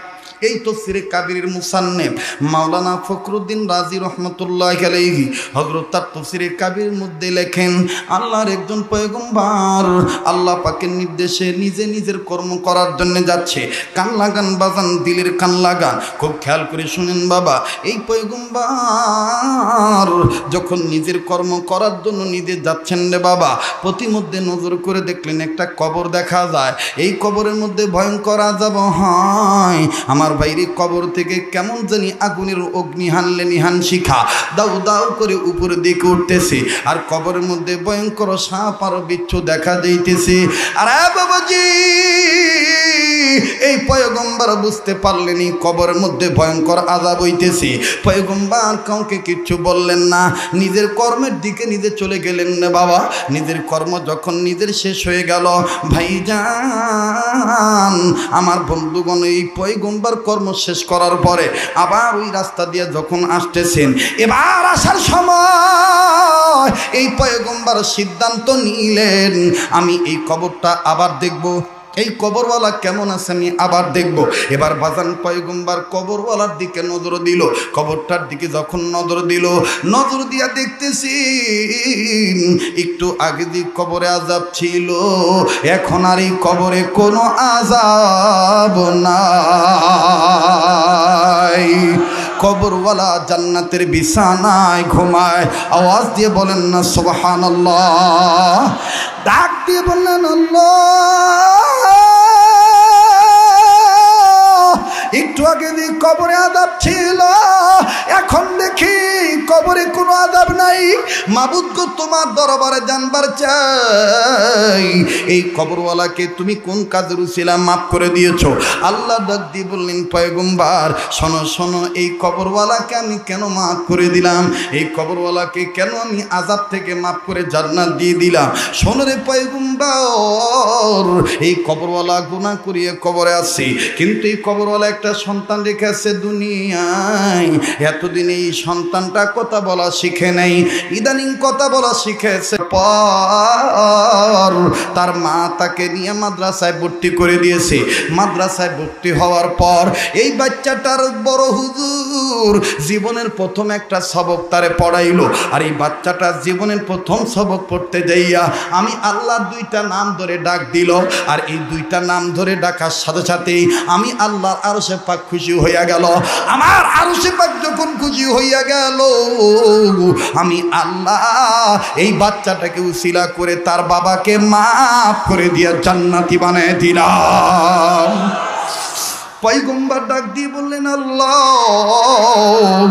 এই তাফসীরে কাবিরের মুসান্নিফ মাওলানা ফখরুদ্দিন রাজি রহমতুল্লাহি আলাইহি হযরত তার তাফসীরে কাবির মধ্যে লেখেন, আল্লাহর একজন পয়গম্বর আল্লাহ পাকের নির্দেশে নিজে নিজের কর্ম করার জন্য যাচ্ছে। কান লাগান বাজান, দিলের কান লাগান, খুব খেয়াল করে শুনেন বাবা। এই পয়গম্বর যখন নিজের কর্ম করার জন্য নিজে যাচ্ছেন রে বাবা, প্রতিমধ্যে নজর করে দেখলেন একটা কবর দেখা যায়। এই কবরের মধ্যে ভয়ঙ্কর আযাব হয়। আমার বাইরে কবর থেকে কেমন জানি আগুনের অগ্নি হানলে নিহান শিখা দাউ দাউ করে উপরে দিকে উঠতেছে, আর কবরের মধ্যে ভয়ঙ্কর সাপ আর বিচ্ছু দেখা যাইতেছে। আর বাবাজি, এই পয়গম্বর বুঝতে পারলেনি কবরের মধ্যে ভয়ঙ্কর আযাব হইতেছে। পয়গম্বর কাউকে কিচ্ছু বললেন না, নিজের কর্মের দিকে নিজে চলে গেলেন না বাবা। নিজের কর্ম যখন নিজের শেষ হয়ে গেল, ভাইজান আমার বন্ধুগণ, এই পয়গম্বর কর্ম শেষ করার পরে আবার ওই রাস্তা দিয়ে যখন আসতেছেন, এবার আসার সময় এই পয়গম্বর সিদ্ধান্ত নিলেন, আমি এই কবরটা আবার দেখব, এই কবরওয়ালা কেমন আছে আমি আবার দেখব। এবার বাজান পয়গম্বর কবরওয়ালার দিকে নজর দিল। কবরটার দিকে যখন নজর দিল, নজর দিয়া দেখতেছি একটু আগে যে কবরে আযাব ছিল, এখন আর এই কবরে কোনো আযাব নাই। কবরওয়ালা জান্নাতের বিছানায় ঘুমায়। আওয়াজ দিয়ে বলেন না সুবহানাল্লাহ, ডাক দিয়ে বলেন আল্লাহ। একটু আগে যে কবরে আযাব ছিল, এখন দেখি কবরে কোনো আযাব নাই। মাবুদ গো, তোমার দরবারে জানবার চাই এই কবরওয়ালাকে তুমি কোন কাজের উসিলা মাফ করে দিয়েছো। আল্লাহ ডাক দিয়ে বললেন, পয়গম্বর শোনো শোনো, এই কবরওয়ালাকে আমি কেন মাফ করে দিলাম, এই কবরওয়ালাকে কেন আমি আযাব থেকে মাফ করে জান্নাত দিয়ে দিলাম। শোনো রে পয়গম্বর, এই কবরওয়ালা গুনাহ করিয়ে কবরে আসছে, কিন্তু এই কবরওয়ালা একটা সন্তান রেখে আসছে দুনিয়ায়। এতদিন এই সন্তানটা কথা বলা শিখে নাই, ইদানিং কথা বলা শিখেছে। পর তার মা তাকে নিয়ে মাদ্রাসায় ভর্তি করে দিয়েছে। মাদ্রাসায় ভর্তি হওয়ার পর এই বাচ্চাটার বড় হুজুর জীবনের প্রথম একটা সবক তারে পড়াইলো। আর এই বাচ্চাটা জীবনের প্রথম সবক পড়তে যাইয়া আমি আল্লাহর দুইটা নাম ধরে ডাক দিল। আর এই দুইটা নাম ধরে ডাকার সাথে সাথেই আমি আল্লাহর আরশে পাক খুশি হইয়া গেল। আমার আরশে পাক যখন খুশি হইয়া গেল, আমি আল্লাহ এই বাচ্চাটাকে উসিলা করে তার বাবাকে মাফ করে দিয়া জান্নাতি বানায় দিলাম। পয়গম্বর ডাক দিয়ে বললেন, আল্লাহ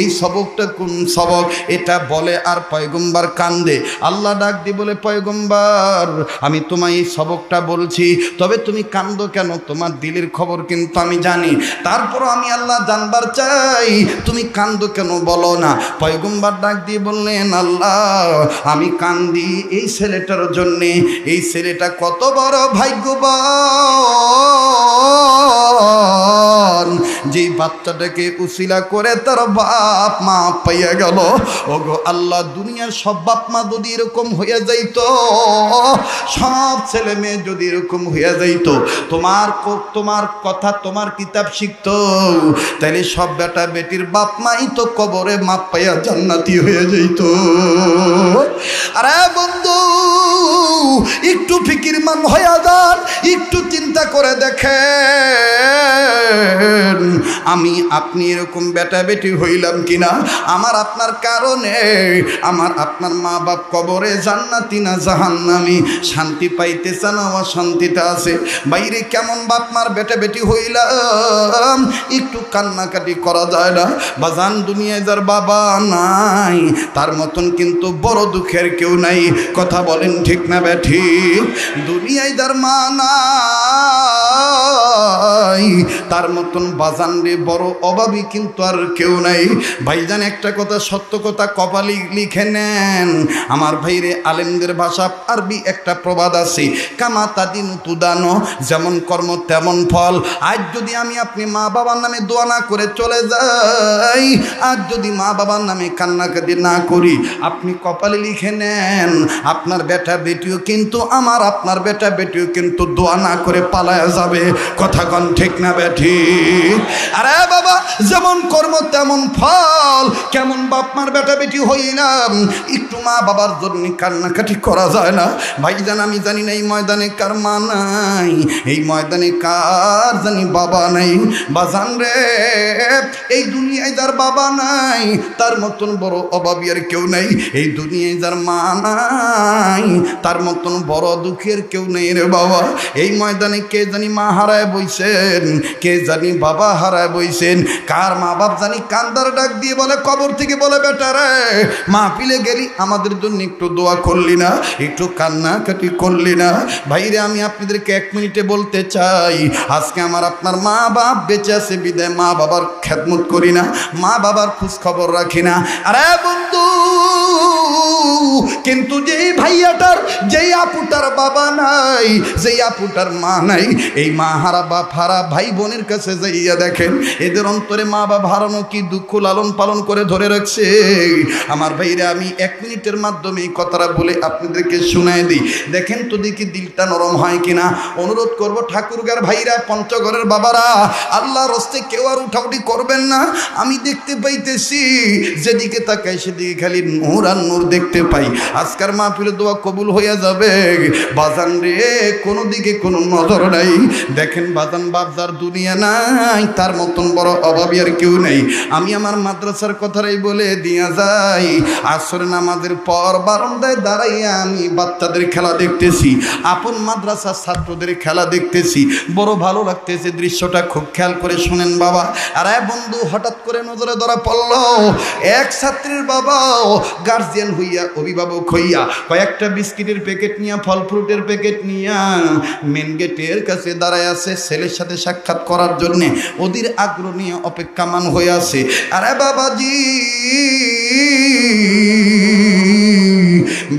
এই সবকটা কোন সবক এটা বলে। আর পয়গম্বর কান্দে। আল্লাহ ডাক দিয়ে বলে, পয়গম্বর আমি তোমায় এই সবকটা বলছি, তবে তুমি কান্দো কেন? তোমার দিলের খবর কিন্তু আমি জানি। তারপরও আমি আল্লাহ জানবার চাই তুমি কান্দো কেন, বলো না। পয়গম্বর ডাক দিয়ে বললেন, আল্লাহ আমি কান্দি এই ছেলেটার জন্যে। এই ছেলেটা কত বড় ভাগ্যবান, যেই বাচ্চাটাকে উসিলা করে তার বাপ মা পাইয়া গেল। ওগো আল্লাহ, দুনিয়ার সব বাপ মা যদি এরকম হইয়া যাইত, সব ছেলে মেয়ে যদি এরকম হইয়া যাইত, তোমার কথা তোমার কিতাব শিখত, তাইলে সব বেটা বেটির বাপ মাই তো কবরে মাপ পাইয়া জান্নাতি হয়ে যাইত। আরে বন্ধু, একটু ফিকিরমান হইয়া যান, একটু চিন্তা করে দেখেন আমি আপনি এরকম বেটা বেটি হইলাম কিনা। আমার আপনার কারণে আমার আপনার মা বাপ কবরে জান্নাতি না জাহান্নামী, শান্তি পাইতেছে না অশান্তিতে আছে। বাইরে কেমন বাপ মার বেটা বেটি হইলাম, একটু কান্নাকাটি করা যায় না? বাজান, দুনিয়ায় যার বাবা নাই তার মতন কিন্তু বড় দুঃখের কেউ নাই। কথা বলেন ঠিক না বেঠি? দুনিয়ায় যার মা নাই তার মতন বাজান রে বড় অভাবী কিন্তু আর কেউ নাই। ভাইজান, একটা কথা সত্য কথা কপালে লিখে নেন আমার ভাইরে। আলেমদের ভাষা আরবি একটা প্রবাদ আছে, কামা তাদিন তুদানো, যেমন কর্ম তেমন ফল। আজ যদি আমি আপনি মা বাবার নামে দোয়া না করে চলে যাই, আজ যদি মা বাবার নামে কান্নাকাটি না করি, আপনি কপালে লিখে নেন আপনার বেটা বেটিও কিন্তু আমার আপনার বেটা বেটিও কিন্তু দোয়া না করে পালায়া যাবে। কথা কন ঠিক না বেঠি? আরে বাবা, যেমন কর্ম তেমন ফল। কেমন বাপ মার বেটা বেটি হইলাম, একটু মা বাবার জন্য কান্নাকাটি করা যায় না? ভাইজান, আমি জানি না এই ময়দানে কার মা নাই, এই ময়দানে কার জানি বাবা নাই। বাজান রে, এই দুনিয়ায় যার বাবা নাই তার মতন বড় অভাবী আর কেউ নাই। এই দুনিয়ায় যার মা নাই তার মতন বড় দুঃখের কেউ নেই রে বাবা। এই ময়দানে কে জানি মা হারায় বইছেন, কে জানি বাবা হারায় বইছেন। কার মা বাপ জানি কান্দার ডাক দিয়ে বলে কবর থেকে, বলে বেটা রে, মা পিলে গেলি আমাদের জন্য একটু দোয়া করলি না, একটু কান্নাকাটি করলি না? ভাইরে, আমি আপনাদেরকে 1 মিনিটে বলতে চাই, আজকে আমার আপনার মা বাপ বেঁচে আছে বিদায় মা বাবার খেদমত করি না, মা বাবার খোঁজ খবর রাখি না। আরে বন্ধু, কিন্তু যেই ভাইয়াটার, যেই আপুটার বাবা নাই, যেই আপুটার মা নাই, এই মা হারা বাপ হারা ভাই বোনের কাছে যাইয়া দেখেন এদের অন্তরে মা বাপ হারানো কি দুঃখ লালন পালন করে ধরে রাখছে। আমার ভাইরা, আমি 1 মিনিটের মাধ্যমে এই কথাটা বলে আপনাদেরকে শুনাই দিই, দেখেন তো দেখি দিলটা নরম হয় কিনা। অনুরোধ করব ঠাকুরগার ভাইরা, পঞ্চগড়ের বাবারা, আল্লাহর হস্তে কেউ আর উঠাউটি করবেন না। আমি দেখতে পাইতেছি যেদিকে তাকাই সেদিকে খালি নূর আর নূর দেখতে পাই। আজকের মাহফিলে দোয়া কবুল হইয়া যাবে। বাজান রে কোনো দিকে কোনো নজর নাই। দেখেন বাজান, বাপদার দুনিয়া নাই, তার মতন বড় অভাবী আর কেউ নেই। আমি আমার মাদ্রাসার কথাটাই বলে দিয়া যাই, আসরে নামাজের পর বারান্দায় দাঁড়াইয়া আমি বাচ্চাদের খেলা দেখতেছি, আপন মাদ্রাসার ছাত্রদের খেলা দেখতেছি, বড় ভালো লাগতেছে দৃশ্যটা। খুব খেয়াল করে শুনেন বাবা। আর বন্ধু, হঠাৎ করে নজরে ধরা পড়ল এক ছাত্রীর বাবা গার্জিয়ান হইয়া, অভিভাবক হইয়া কয়েকটা বিস্কিটের প্যাকেট নিয়ে, ফল ফ্রুটের প্যাকেট নিয়ে মেন গেটের কাছে দাঁড়ায় আছে ছেলের সাথে সাক্ষাৎ করার জন্য। ওদের আগ্রহ নিয়ে অপেক্ষামান হয়ে আছে। আরে বাবাজি,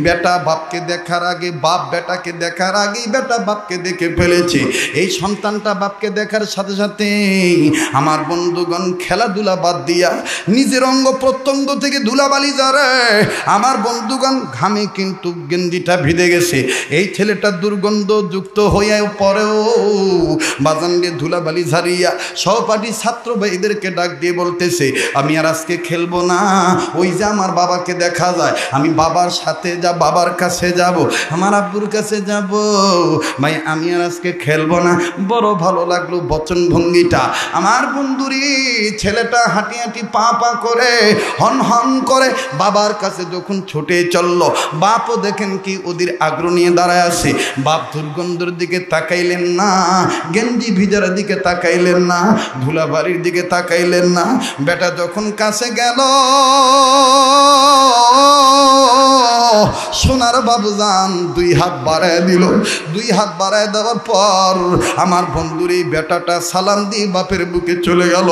বেটা বাপকে দেখার আগে, বাপ বেটাকে দেখার আগেই বেটা বাপকে দেখে ফেলেছে। এই সন্তানটা বাপকে দেখার সাথে সাথে আমার বন্ধুগণ খেলাধুলা বাদ দিয়া নিজের অঙ্গ প্রত্যঙ্গ থেকে ধুলাবালি ঝরে। আমার বন্ধুগণ ঘামে কিন্তু গেঞ্জিটা ভিজে গেছে। এই ছেলেটা দুর্গন্ধযুক্ত হয়ে পরেও বাজানকে ধুলাবালি ঝাড়িয়া সহপাঠী ছাত্র ভাইদেরকে ডাক দিয়ে বলতেছে, আমি আর আজকে খেলবো না। ওই যে আমার বাবাকে দেখা যায়, আমি বাবার সাথে বাবার কাছে যাব, আমার আব্বুর কাছে যাব। ভাই আমি আর আজকে খেলবো না। বড় ভালো লাগলো বচন ভঙ্গিটা। আমার বন্ধুরি ছেলেটা হাঁটি হাঁটি পা পা করে হন হন করে বাবার কাছে যখন ছুটে চলল, বাপও দেখেন কি ওদের আগ্রহ নিয়ে দাঁড়ায় আছে। বাপ দুর্গন্ধের দিকে তাকাইলেন না, গেঞ্জি ভিজার দিকে তাকাইলেন না, ধুলাবাড়ির দিকে তাকাইলেন না। বেটা যখন কাছে গেল, সোনার বাবুজান দুই হাত বাড়ায় দিল। দুই হাত বাড়ায় দেওয়ার পর আমার বন্ধুর এই বেটাটা সালাম দিয়ে বাপের বুকে চলে গেল।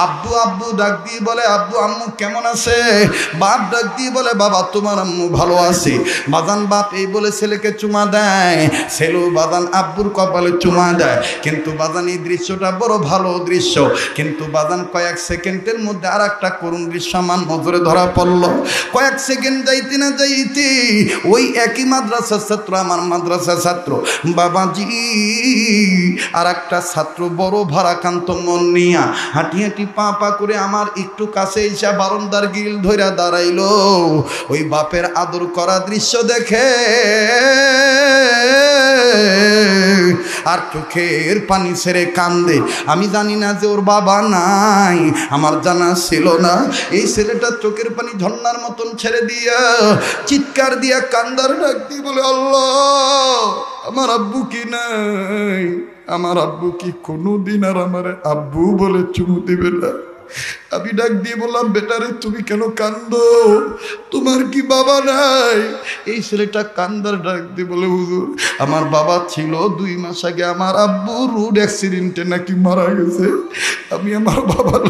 আব্বু আব্বু ডাক দিয়ে বলে, আব্বু আম্মু কেমন আছে? বাপ ডাক দিয়ে বলে, বাবা তোমার আম্মু ভালো আছে। বাজান বাপ এই বলে ছেলেকে চুমা দেয়, ছেলেও বাজান আব্বুর কপালে চুমা দেয়। কিন্তু বাজান এই দৃশ্যটা বড় ভালো দৃশ্য। কিন্তু বাজান কয়েক সেকেন্ডের মধ্যে আর একটা করুণ দৃশ্য আমার নজরে ধরা পড়ল। কয়েক সেকেন্ড যাইতে না যাইতে ওই একই মাদ্রাসার ছাত্র, আমার মাদ্রাসার ছাত্র বাবাজি, আর একটা ছাত্র বড় ভারাক্রান্ত মন নিয়া হাঁটি হাঁটি পা পা করে আমার একটু কাছে এসে বারান্দার গ্রিল ধইরা দাঁড়াইলো। ওই বাপের আদর করা দৃশ্য দেখে আর চোখের পানি ছেড়ে কান্দে। আমি জানি না যে ওর বাবা নাই, আমার জানা ছিল না। এই ছেলেটা চোখের পানি ঝর্ণার মতন ছেড়ে দিয়া চিৎকার দিয়া কান্দার ডাক দিয়ে বলে, আল্লাহ আমার আব্বু কি নাই? আমার আব্বু কি কোনোদিন আর আমার আব্বু বলে চুমু দিবে না? আমি ডাক দিয়ে বললাম, বেটারে তুমি কেন কান্দো? তোমার কি বাবা নাই? এই ছেলেটা কান্দার ডাক দিয়ে বলে, হুজুর আমার বাবা ছিল, 2 মাস আগে আমার আব্বু রোড অ্যাক্সিডেন্টে নাকি মারা গেছে। আমি আমার বাবার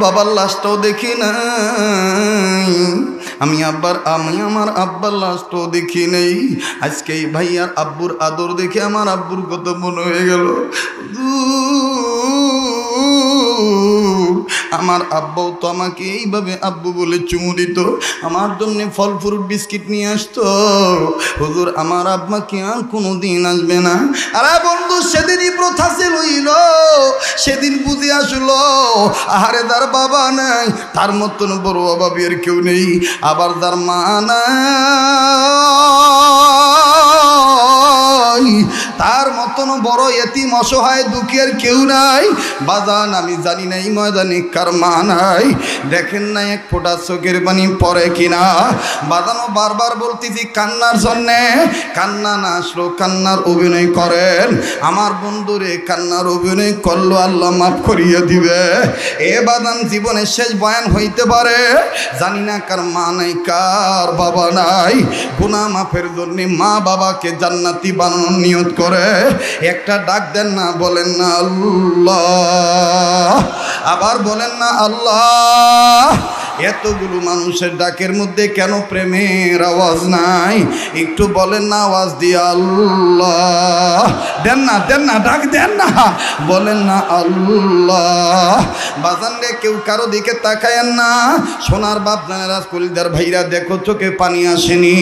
বাবার লাশটাও দেখি নাই। আমি আমার আব্বার লাশটাও দেখি নেই। আজকে এই ভাইয়ার আব্বুর আদর দেখে আমার আব্বুর কথা মনে হয়ে গেল। আমার আব্বাও তো আমাকে এইভাবে আব্বু বলে চুমু দিত, আমার জন্য ফল ফ্রুট বিস্কিট নিয়ে আসতো। হুজুর আমার আব্বা কি আর কোনোদিন আসবে না? আরে বন্ধু, সেদিনই প্রথা ছিল, সেদিন বুঝে আসলো আহারে যার বাবা নাই তার মতন বড় অভাবী আর কেউ নেই। আবার যার মা নাই তার মতন বড় এতিম অসহায় দুঃখী আর কেউ নাই। বাজান আমি জানি না এই ময়দানে কার মা নাই। দেখেন না এক ফোঁটা চোখের পানি পড়ে কিনা। বাজানো বারবার বলতেছি কান্নার জন্যে, কান্না না আসলো কান্নার অভিনয় করেন। আমার বন্ধুরে কান্নার অভিনয় করলো, আল্লাহ মাফ করিয়ে দিবে। এ বাজান জীবনের শেষ বয়ান হইতে পারে, জানি না কার মা নাই কার বাবা নাই। গুনাহ মাফের জন্য মা বাবাকে জান্নাতি বানানোর নিয়ত করে একটা ডাক দেন না, বলেন না আল্লাহ, আবার বলেন না আল্লাহ। এতগুলো মানুষের ডাকের মধ্যে কেন প্রেমের আওয়াজ নাই? একটু বলেন না আওয়াজ দিয়ে আল্লাহ। দেন না ডাক দেন না, বলেন না আল্লাহ। বাজান রে কেউ কারো দিকে তাকায়েন না। সোনার বাপ জানেরা কলিদার ভাইরা দেখো চোখে পানি আসেনি।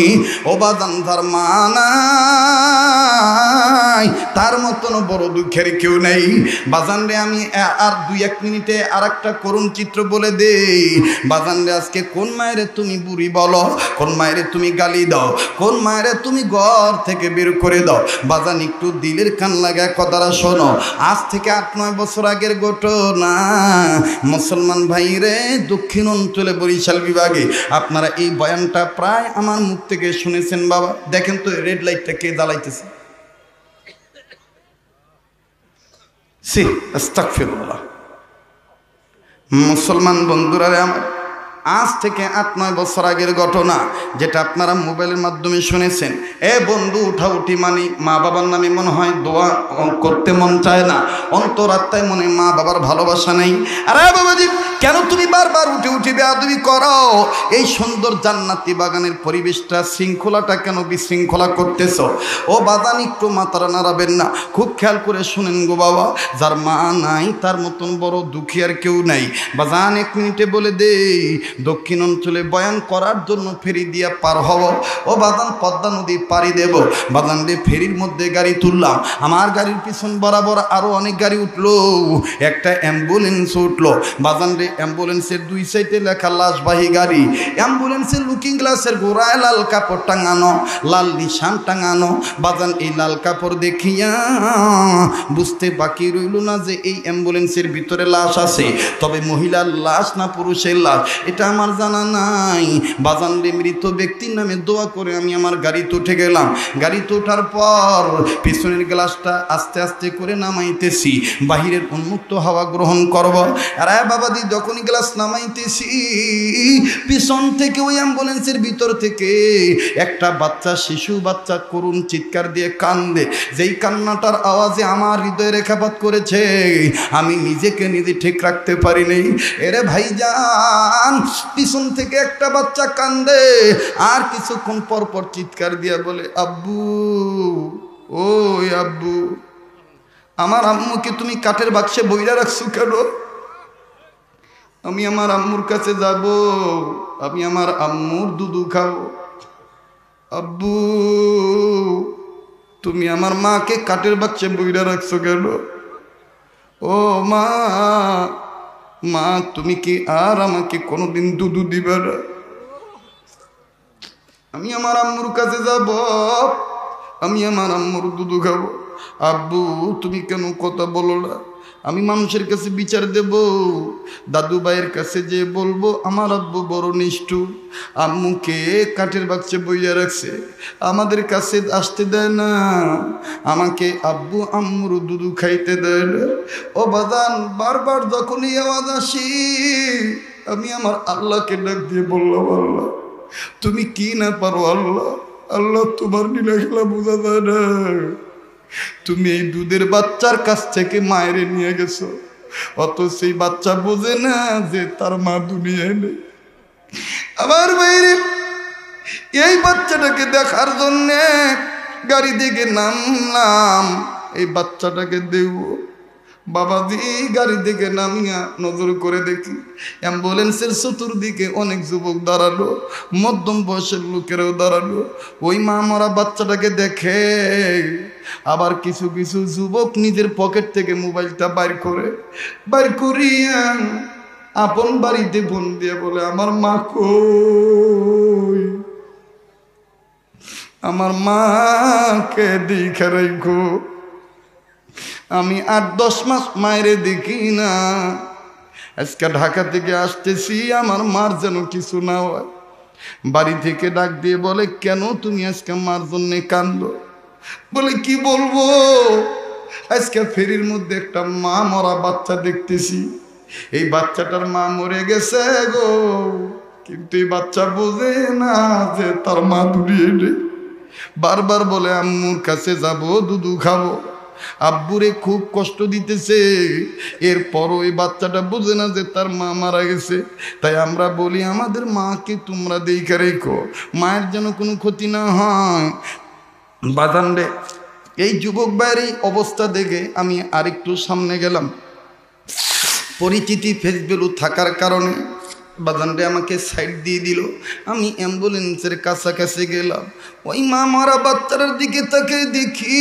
ও বাজান যার মা নাই নাই, তার মতন বড় দুঃখের কেউ নেই। বাজান রে আমি আর 2-1 মিনিটে আর একটা করুণ চিত্র বলে দেই। বাজান রে আজকে কোন মায়েরে তুমি বুড়ি বলো, কোন মায়েরে তুমি গালি দাও, কোন মায়েরে তুমি ঘর থেকে বের করে দাও। বাজান একটু দিলের কান লাগা কথাটা শোনো। আজ থেকে 8-9 বছর আগের ঘটনা। মুসলমান ভাইরে দক্ষিণ অঞ্চলে বরিশাল বিভাগে আপনারা এই বয়ানটা প্রায় আমার মুখ থেকে শুনেছেন। বাবা দেখেন তো রেড লাইটটা কে জ্বালাইতেছে। সি আস্তাগফিরুল্লাহ। মুসলমান বন্ধুরা আমার, আজ থেকে 8-9 বছর আগের ঘটনা, যেটা আপনারা মোবাইলের মাধ্যমে শুনেছেন। এ বন্ধু, উঠাউঠি মানে মা বাবার নামে মনে হয় দোয়া করতে মন চায় না, অন্তরাত্মায় মনে মা বাবার ভালোবাসা নেই। আরে বাবাজি, কেন তুমি বারবার উঠে উঠে বেয়াদবি করো? এই সুন্দর জান্নাতি বাগানের পরিবেশটা, শৃঙ্খলাটা কেন বিশৃঙ্খলা করতেছ? ও বাদান, একটু মাথাটা নাড়াবেন না, খুব খেয়াল করে শুনেন গো বাবা। যার মা নাই তার মতন বড় দুঃখী আর কেউ নাই। বাজান 1 মিনিটে বলে দে, দক্ষিণ অঞ্চলে বয়ান করার জন্য ফেরি দিয়া পার হব। ও বাদান, পদ্মা নদী পাড়ি দেব। বাদান রে ফেরির মধ্যে গাড়ি তুললাম, আমার গাড়ির পিছন বরাবর আরো অনেক গাড়ি উঠলো, একটা অ্যাম্বুলেন্স উঠলো। বাদান রে অ্যাম্বুলেন্সের 2 সাইডে লেখা লাশবাহী গাড়ি। অ্যাম্বুলেন্সের লুকিং গ্লাসের গোড়ায় লাল কাপড় টাঙানো, লাল নিশান টাঙানো। বাদান এই লাল কাপড় দেখিয়া বুঝতে বাকি রইল না যে এই অ্যাম্বুলেন্সের ভিতরে লাশ আছে। তবে মহিলার লাশ না পুরুষের লাশ এটা আমার জানা নাই। বাজান রে মৃত ব্যক্তির নামে দোয়া করে আমি আমার গাড়িতে উঠে গেলাম। গাড়িতে ওঠার পর পিছনের গ্লাসটা আস্তে আস্তে করে নামাইতেছি, বাহিরের উন্মুক্ত হাওয়া গ্রহণ করব। আর বাবাদি, যখনই গ্লাস নামাইতেছি, পিছন থেকে ওই অ্যাম্বুলেন্সের ভিতর থেকে একটা বাচ্চা, শিশু বাচ্চা করুণ চিৎকার দিয়ে কান্দে। যেই কান্নাটার আওয়াজে আমার হৃদয়ে রেখাপাত করেছে, আমি নিজেকে নিজে ঠিক রাখতে পারিনি। এরে ভাইজান, পিছন থেকে একটা বাচ্চা কান্দে, আর কিছুক্ষণ পর পর চিৎকার দিয়া বলে, আব্বু, ওই আব্বু, আমার আম্মুকে তুমি কাঠের বাক্সে বইরা রাখছো কেন? আমি আমার আম্মুর কাছে যাব, আমি আমার আম্মুর দুধু খাবো। আব্বু, তুমি আমার মাকে কাঠের বাক্সে বইরা রাখছো কেন? ও মা, মা তুমি কি আর আমাকে কোনোদিন দুধু দিবে না? আমি আমার আম্মুর কাছে যাব, আমি আমার আম্মুর দুধু খাবো। আব্বু, তুমি কেন কথা বলো না? আমি মানুষের কাছে বিচার দেব, দাদু ভাইয়ের কাছে যে বলবো আমার আব্বু বড় নিষ্ঠুর, আম্মুকে কাঠের বাক্সে বইয়া রাখছে, আমাদের কাছে আসতে দেয় না, আমাকে আব্বু আম্মুর দুধু খাইতে দেয় না। ও বাদান, বারবার যখনই আওয়াজ আসি, আমি আমার আল্লাহকে ডাক দিয়ে বললাম, আল্লাহ তুমি কি না পারো? আল্লাহ, আল্লাহ তোমার নীলা খেলা বোঝা যায় না। তুমি এই দুধের বাচ্চার কাছ থেকে মায়েরে নিয়ে গেছো, অত সেই বাচ্চা বোঝে না যে তার মা দুনিয়ায় নেই। আমার বাইরে এই বাচ্চাটাকে দেখার জন্যে গাড়ি থেকে নামলাম, এই বাচ্চাটাকে দেব। বাবাজি, গাড়ি থেকে নামিয়া নজর করে দেখি অ্যাম্বুলেন্সের চতুর্দিকে অনেক যুবক দাঁড়ালো, মধ্যম বয়সের লোকেরাও দাঁড়ালো। ওই মা মরা বাচ্চাটাকে দেখে আবার কিছু কিছু যুবক নিজের পকেট থেকে মোবাইলটা বাইর করিয়া আপন বাড়িতে ফোন দিয়ে বলে, আমার মা কই? আমার মাকে দেখে রাখো। আমি 8-10 মাস মায়েরে দেখি না, আজকে ঢাকা থেকে আসতেছি, আমার মার যেন কিছু না হয়। বাড়ি থেকে ডাক দিয়ে বলে, কেন তুমি আজকে মার জন্যে কান্দো? বলে, কি বলবো, আজকে ফেরির মধ্যে একটা মা মরা বাচ্চা দেখতেছি, এই বাচ্চাটার মা মরে গেছে গো, কিন্তু এই বাচ্চা বোঝে না যে তার মা দুনিয়ায় নেই। বারবার বলে আম্মুর কাছে যাব, দুধু খাবো। আব্বুরে খুব কষ্ট দিতেছে, এরপরও এই বাচ্চাটা বোঝে না যে তার মা মারা গেছে। তাই আমরা বলি, আমাদের মাকে তোমরা দেখে রেখো, মায়ের যেন কোনো ক্ষতি না হয়। বাদান রে, এই যুবক ভাইয়ের এই অবস্থা দেখে আমি আরেকটু সামনে গেলাম। পরিচিতি ফেস ভ্যালু থাকার কারণে বাদান রে আমাকে সাইড দিয়ে দিল। আমি অ্যাম্বুলেন্সের কাছাকাছি গেলাম, ওই মা মারা বাচ্চাটার দিকে তাকে দেখি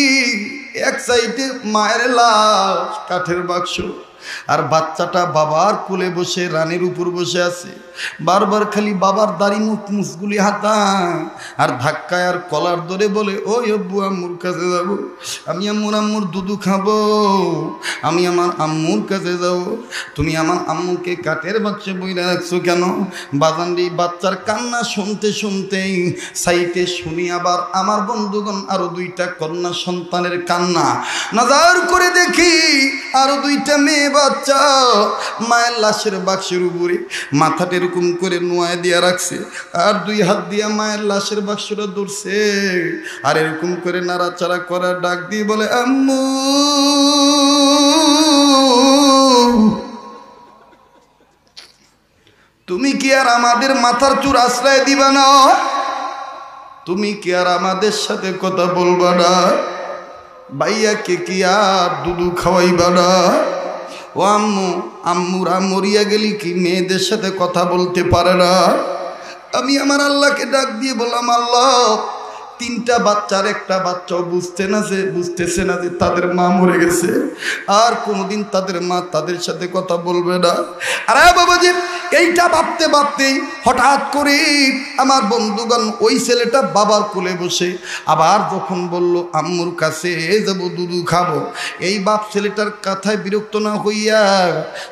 এক সাইডে মায়ের লাশ, কাঠের বাক্স, আর বাচ্চাটা বাবার কোলে বসে রানের উপর বসে আছে। বারবার খালি বাবার দাড়ি মুখগুলি হাতায় আর ধাক্কায় আর কলার ধরে বলে, ওই আব্বু আম্মুর কাছে যাব, আমি আম্মুর দুধু খাবো, আমি আমার আম্মুর কাছে যাব। তুমি আমার আম্মুকে কাঠের বাক্সে বইরা রাখছো কেন? বাজানডি বাচ্চার কান্না শুনতে শুনতেই সাইটে শুনি আবার আমার বন্ধুগণ আরো দুইটা কন্যা সন্তানের কান্না। নজর করে দেখি আরো দুইটা মেয়ে বাচ্চা মায়ের লাশের বাক্সের উপরে মাথাটা এরকম করে নোয়ায় দিয়া রাখছে, আর দুই হাত দিয়া মায়ের লাশের বাক্সটা ধরছে, আর এরকম করে নাড়াচাড়া করার ডাক দিয়ে বলে, আম্মু তুমি কি আর আমাদের মাথার চুর আশ্রয় দিবা না? তুমি কি আর আমাদের সাথে কথা বলবা না? ভাইয়াকে কি আর দুধু খাওয়াইবা না? ও আম্মু, আম্মুরা মরিয়া গেলি কি মেয়েদের সাথে কথা বলতে পারে না? আমি আমার আল্লাহকে ডাক দিয়ে বললাম, আল্লাহ, তিনটা বাচ্চার একটা বাচ্চাও বুঝতেছে না যে তাদের মা মরে গেছে, আর কোনোদিন তাদের মা তাদের সাথে কথা বলবে না। আরে বাবাজি, এইটা ভাবতে ভাবতেই হঠাৎ করে আমার বন্ধুগণ ওই ছেলেটা বাবার কোলে বসে আবার যখন বলল আম্মুর কাছে যাবো, দুধু খাবো, এই বাপ ছেলেটার কথায় বিরক্ত না হইয়া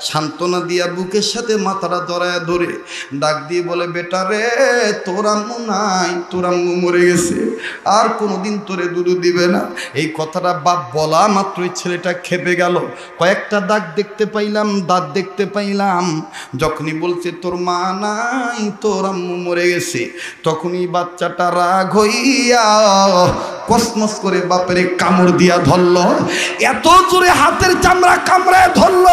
সান্ত্বনা দিয়া বুকের সাথে মাথাটা জড়ায় ধরে ডাক দিয়ে বলে, বেটা রে, তোর আম্মু নাই, তোর আম্মু মরে গেছে, আর কোনোদিন তোরে দুধু দিবে না। এই কথাটা বাপ বলা মাত্রই ছেলেটা খেপে গেল। কয়েকটা দাঁত দেখতে পাইলাম। যখনই বলছে তোর মা নাই, তোর আম্মু মরে গেছে, তখনই বাচ্চাটা রাগ হইয়া কসমস করে বাপের কামড় দিয়া ধরল। এত জোরে হাতের চামড়া কামড়ায় ধরল,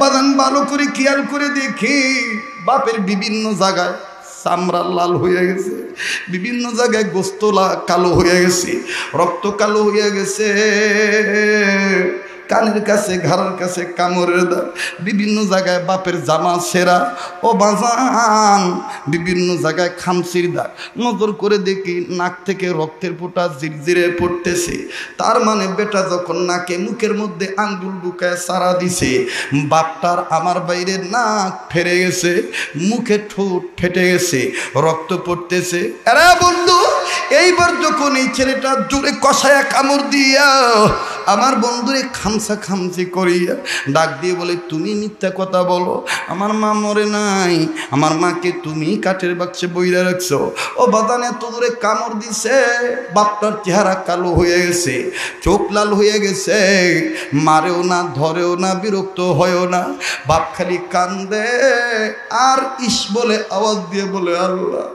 বাদান ভালো করে খেয়াল করে দেখি বাপের বিভিন্ন জায়গায় চামড়া লাল হয়ে গেছে, বিভিন্ন জায়গায় গোস্ত কালো হয়ে গেছে, রক্ত কালো হয়ে গেছে, কানের কাছে ঘাড়ের কাছে কামড়ের দাগ, বিভিন্ন জায়গায় বাপের জামা ছেঁড়া, ও বাজান বিভিন্ন জায়গায় খামচির দাগ। নজর করে দেখি নাক থেকে রক্তের ফোঁটা জিরজিরে পড়তেছে। তার মানে বেটা যখন নাকে মুখের মধ্যে আঙ্গুল ঢুকায় সারা দিছে, বাপটার আমার বাইরে নাক ফেরে গেছে, মুখে ঠোঁট ফেটে গেছে, রক্ত পড়তেছে। আরে বন্ধু, এইবার যখন এই ছেলেটা জোরে কষায়া কামড় দিয়া আমার বন্ধুরে খামচি করিয়া ডাক দিয়ে বলে, তুমি মিথ্যা কথা বলো, আমার মা মরে নাই, আমার মাকে তুমি কাঠের বাক্সে বইরা রাখছো। ও বাদান এত দূরে কামড় দিছে, বাপটার চেহারা কালো হয়ে গেছে, চোখ লাল হয়ে গেছে, মারেও না, ধরেও না, বিরক্ত হয়েও না, বাপ খালি কান্দে আর ইস বলে আওয়াজ দিয়ে বলে, আল্লাহ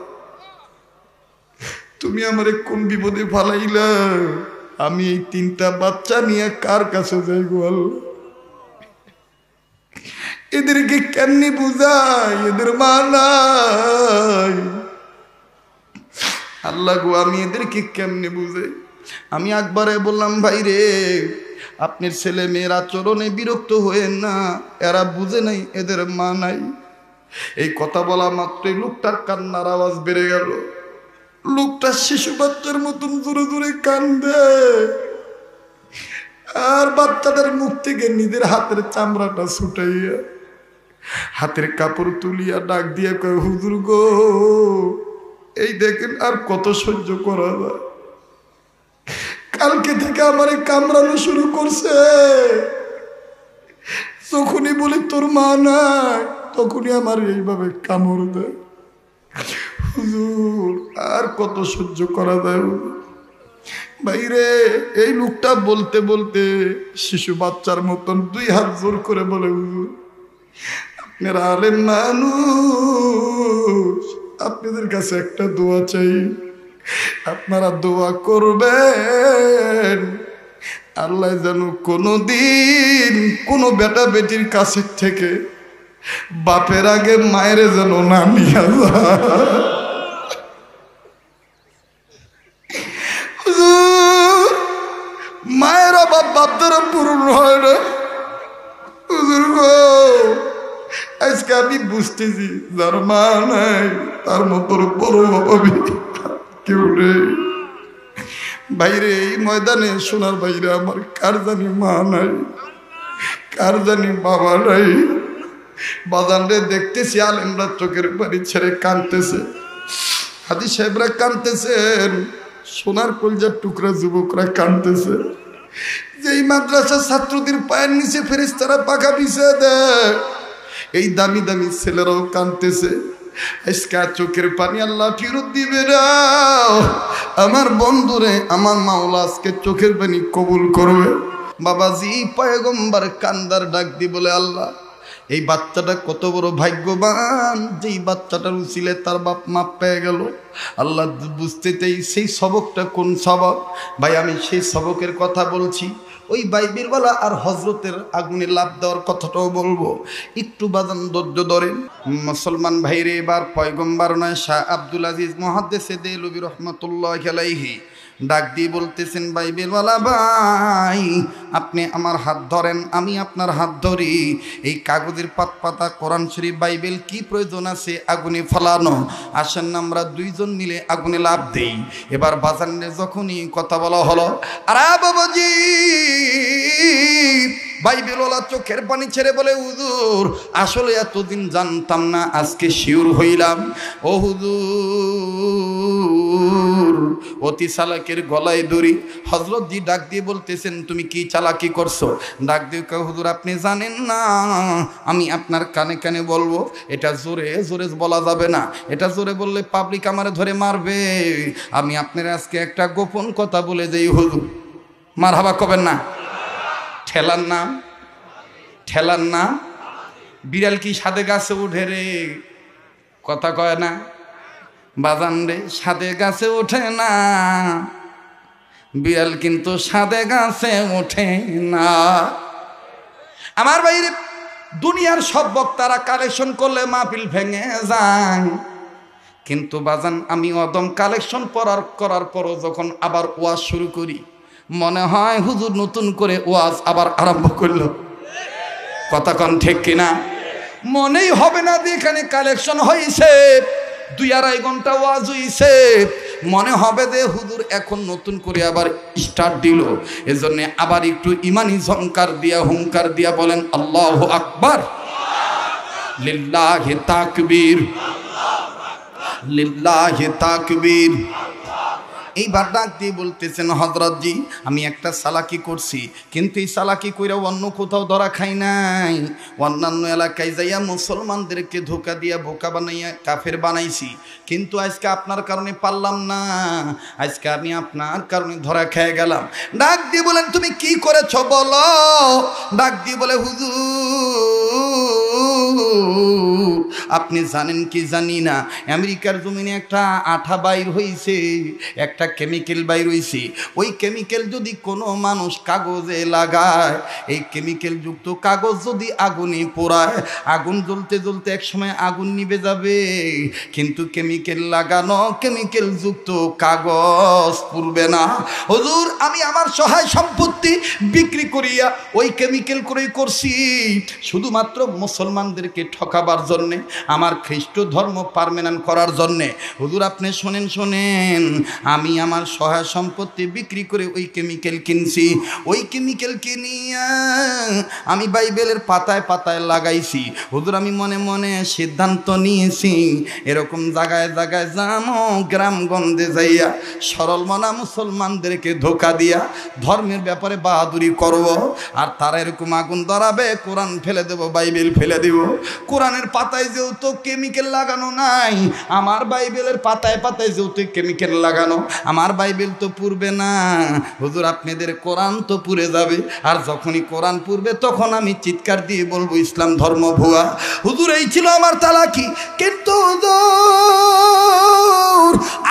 তুমি আমারে কোন বিপদে ফালাইলা, আমি এই তিনটা বাচ্চা নিয়ে কার কাছে যাই গো আল্লাহ? এদেরকে কেমনি বুঝাই, এদের মা নাই, আল্লাহ গো আমি এদেরকে কেমনে বুঝাই? আমি একবারে বললাম, ভাই রে, আপনার ছেলে মেয়ের আচরণে বিরক্ত হয়েন না, এরা বুঝে নাই এদের মা নাই। এই কথা বলা মাত্রই লোকটার কান্নার আওয়াজ বেড়ে গেল। লোকটা শিশু বাচ্চার মতন জোরে জোরে কান্দে, আর বাচ্চাটার মুখ থেকে নিজের হাতের চামড়াটা ছুটাইয়া হাতের কাপড় তুলিয়া ডাক দিয়া কয়, হুজুর গো, এই দেখেন আর কত সহ্য করা যায়, কালকে থেকে আমারে কামড়ানো শুরু করছে, যখনই বলি তোর মা নাই তখনই আমার এইভাবে কামড় দেয়, হুজুর আর কত সহ্য করা যায়? বাইরে এই লোকটা বলতে বলতে শিশু বাচ্চার মতন দুই হাত জোর করে বলে, হুজুর আপনারা আলেম মানুষ, আপনাদের কাছে একটা দোয়া চাই, আপনারা দোয়া করবেন আল্লাহ যেন কোনোদিন কোনো বেটা বেটির কাছে থেকে বাপের আগে মায়ের যেন না নিয়ে যায়। মায়ের অভাব বাপ দ্বারা পূরণ হয় না। হুজুর গো, আজকে আমি বুঝতেছি যার মা নাই তার মতো বড় অভাবী কেউ নেই। বাইরে এই ময়দানে সোনার বাইরে আমার কার জানি মা নাই, কার জানি বাবা নাই। বাজারে দেখতেছি আলেমরা চোখের পানি ছেড়ে কাঁদতেছে, হাদি সাহেবরা কাঁদতেছেন, সোনার কলজার টুকরা যুবকরা কাঁদতেছে। যেই মাদ্রাসার ছাত্রদের পায়ের নিচে ফেরেশতারা পাখা বিছিয়ে দেয়, এই দামি দামি ছেলেরাও কাঁদতেছে। আজকে চোখের পানি আল্লাহ ফেরত দিবে না। আমার বন্ধুরে, আমার মাওলা আজকে চোখের পানি কবুল করবে। বাবাজি পয়গম্বর কান্দার ডাক দি বলে, আল্লাহ এই বাচ্চাটা কত বড় ভাগ্যবান, যেই বাচ্চাটার উচিলে তার বাপ মা পেয়ে গেল। আল্লাহ বুঝতে চাই সেই সবকটা কোন সবক। ভাই আমি সেই সবকের কথা বলছি, ওই বাইবেলওয়ালা আর হজরতের আগুনে লাভ দেওয়ার কথাটাও বলবো। একটু বাজান ধৈর্য ধরেন মুসলমান ভাইরে। এবার পয়গম্বর নয় শাহ আব্দুল আজিজ মুহাদ্দিসে দেলবি রহমাতুল্লাহি আলাইহি ডাক দিয়ে বলতেছেন, বাইবেলওয়ালা ভাই আপনি আমার হাত ধরেন, আমি আপনার হাত ধরি। এই কাগজের পাতা কোরআন শরীফ বাইবেল কি প্রয়োজন আছে আগুনে ফেলানো? আসেন না আমরা দুইজন মিলে আগুনে লাভ দেই। এবার বাজানে যখনই কথা বলা হলো, আরে বাবাজি বাইবেলওয়ালা চোখের পানি ছেড়ে বলে, হুজুর আসলে এতদিন জানতাম না, আজকে শিওর হইলাম। ও হুজুর অতি চালাকের গলায় দড়ি। হযরত জি ডাক দিয়ে বলতেছেন, তুমি কি চালাকি করছো? ডাক দিয়ে কয়, হুজুর আপনি জানেন না, আমি আপনার কানে কানে বলবো। এটা জোরে জোরে বলা যাবে না, এটা জোরে বললে পাবলিক আমারে ধরে মারবে। আমি আপনার আজকে একটা গোপন কথা বলে দেই হুজুর। মারহাবা কবেন না? ঠেলার নাম, ঠেলার নাম। বিড়াল কি সাদে গাছে উঠে রে? কথা কয় না বাজান রে, সাদে গাছে ওঠে না, বিড়াল কিন্তু সাদে গাছে ওঠে না। আমার বাইরে দুনিয়ার সব বক্তারা কালেকশন করলে মাহফিল ভেঙে যায়, কিন্তু বাজান আমি অদম কালেকশন করার পরও যখন আবার ওয়াজ শুরু করি, মনে হয় হুজুর নতুন করে ওয়াজ আবার আরম্ভ করলো। কথা কন ঠিক কিনা? মনেই হবে না যে এখানে কালেকশন হয়েছে, 2-2.5 ঘন্টা ওয়াজ হইছে, মনে হবে যে হুজুর এখন নতুন করে আবার স্টার্ট দিল। এজন্য আবার একটু ইমানি ঝংকার দিয়া হুঙ্কার দিয়া বলেন আল্লাহু আকবার, লিল্লাহি তাকবীর, লিল্লাহি তাকবীর। এইবার ডাক দিয়ে বলতেছেন, হযরত জি আমি একটা চালাকি করছি, কিন্তু এই চালাকি কইরা অন্য কোথাও ধরা খাই নাই। অন্যান্য এলাকায় যাইয়া মুসলমানদেরকে ধোকা দিয়া বোকা বানাইয়া কাফের বানাইছি, কিন্তু আজকে আপনার কারণে পারলাম না, আজকে আমি আপনার কারণে ধরা খেয়ে গেলাম। ডাক দিয়ে বলেন, তুমি কি করেছ বলো? ডাক দিয়ে বলে, হুজুর আপনি জানেন কি জানি না, আমেরিকার জমিনে একটা আঠা বাইর হইছে, একটা কেমিক্যাল বাইর হইছে। ওই কেমিক্যাল যদি কোনো মানুষ কাগজে লাগায়, এই কেমিক্যাল যুক্ত কাগজ যদি আগুনে পোড়ায়, আগুন জ্বলতে জ্বলতে এক সময় আগুন নিভে যাবে, কিন্তু কেমিক্যাল লাগানো কেমিক্যাল যুক্ত কাগজ পুড়বে না। হুজুর আমি আমার সহায় সম্পত্তি বিক্রি করিয়া ওই কেমিক্যাল করেই করছি শুধুমাত্র মুসলমানদেরকে ঠকাবার জন্যে, আমার খ্রিস্ট ধর্ম পার্মানেন্ট করার জন্যে। হুজুর আপনি শোনেন শোনেন, আমি আমার সহায় সম্পত্তি বিক্রি করে ওই কেমিক্যাল কিনছি। ওই কেমিক্যাল কিনিয়া আমি বাইবেলের পাতায় পাতায় লাগাইছি। হুজুর আমি মনে মনে সিদ্ধান্ত নিয়েছি, এরকম জায়গায় জায়গায় যামো, গ্রামগঞ্জে যাইয়া সরল মনা মুসলমানদেরকে ধোকা দিয়া ধর্মের ব্যাপারে বাহাদুরি করব, আর তারা এরকম আগুন ধরাবে, কোরআন ফেলে দেব, বাইবেল ফেলে দেব। কোরআনের পাতায় যেহেতু কেমিক্যাল লাগানো নাই, আমার বাইবেলের পাতায় পাতায় যেহেতু কেমিক্যাল লাগানো, আমার বাইবেল তো পুড়বে না। হুজুর আপনাদের কোরআন তো পুড়ে যাবে, আর যখনই কোরআন পুড়বে তখন আমি চিৎকার দিয়ে বলবো ইসলাম ধর্ম ভুয়া। হুজুর এই ছিল আমার তালাকি, কিন্তু হুজুর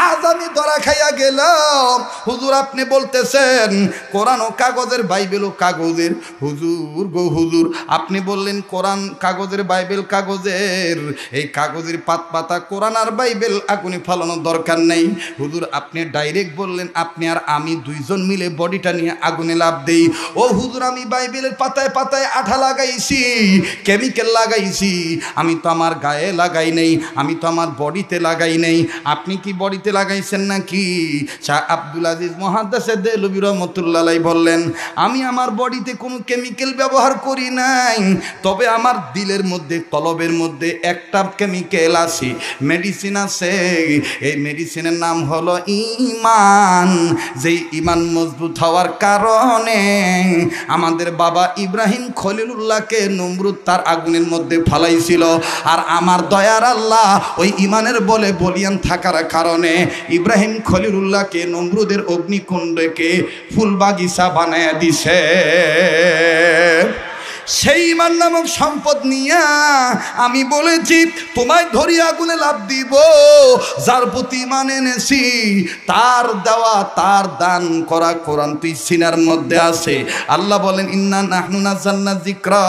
আজ আমি ধরা খাইয়া গেলাম। হুজুর আপনি বলতেছেন কোরআন ও কাগজের, বাইবেল ও কাগজের। হুজুর গো হুজুর আপনি বললেন কোরআন কাগজের, বাইবেল কাগজের, এই কাগজের পাতা কোরআন আর বাইবেল আগুনে ফালানোর দরকার নেই। হুজুর আপনি ডাইরেক্ট বললেন আপনি আর আমি দুইজন মিলে বডিটা নিয়ে আগুনে লাভ দেই। ও হুজুর আমি বাইবেলের পাতায় পাতায় আঠা লাগাইছি, কেমিক্যাল লাগাইছি, আমি তো আমার গায়ে লাগাই নেই, আমি তো আমার বডিতে লাগাই নেই। আপনি কি বডিতে লাগাইছেন নাকি? শাহ আব্দুল আজিজ মুহাদ্দিসে দেহলভী রাহমাতুল্লাহ আলাইহি বললেন, আমি আমার বডিতে কোনো কেমিক্যাল ব্যবহার করি নাই, তবে আমার দিলের মধ্যে কলবের মধ্যে একটা কেমিক্যাল আছে, মেডিসিন আছে। এই মেডিসিনের নাম হলো ঈমান। যেই ঈমান মজবুত হওয়ার কারণে আমাদের বাবা ইব্রাহিম খলিলুল্লাহকে নমরুদ তার আগুনের মধ্যে ফালাইছিল, আর আমার দয়ার আল্লাহ ওই ঈমানের বলে বলিয়ান থাকার কারণে ইব্রাহিম খলিলুল্লাহকে নমরুদের অগ্নিকুণ্ডকে ফুল বাগিচা বানায় দিছে। সেই ঈমান নামক সম্পদ নিয়া আমি বলেছি তোমায় ধরি আগুনে লাভ দিব, যার প্রতি ঈমান এনেছি তার দেওয়া তার দান করা কোরআন তুই সিনার মধ্যে আছে। আল্লাহ বলেন, ইন্না নাহনু নাযালনা যিকরা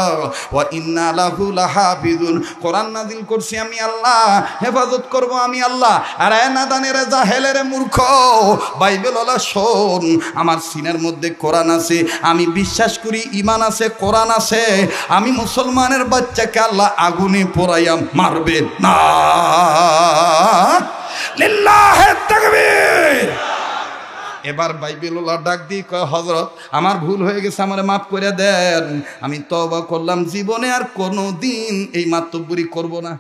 ওয়া ইন্না লাহু লাহাফিজুন। কোরআন নাজিল করছি আমি আল্লাহ, হেফাজত করব আমি আল্লাহ। আর নাদানের জাহেলের মূর্খ বাইবেল ওয়ালা শোন, আমার সিনার মধ্যে কোরআন আছে, আমি বিশ্বাস করি ঈমান আছে, কোরআন আছে, আমি মুসলমানের বাচ্চাকে আল্লাহ আগুনে পোড়াইয়া মারবে না। লিল্লাহে তাকবীর। এবার বাইবেলওয়ালা ডাক দিয়ে কয়, হযরত আমার ভুল হয়ে গেছে, আমারে মাফ করে দেন, আমি তওবা করলাম, জীবনে আর কোনোদিন এই মাতব্বরি করব না।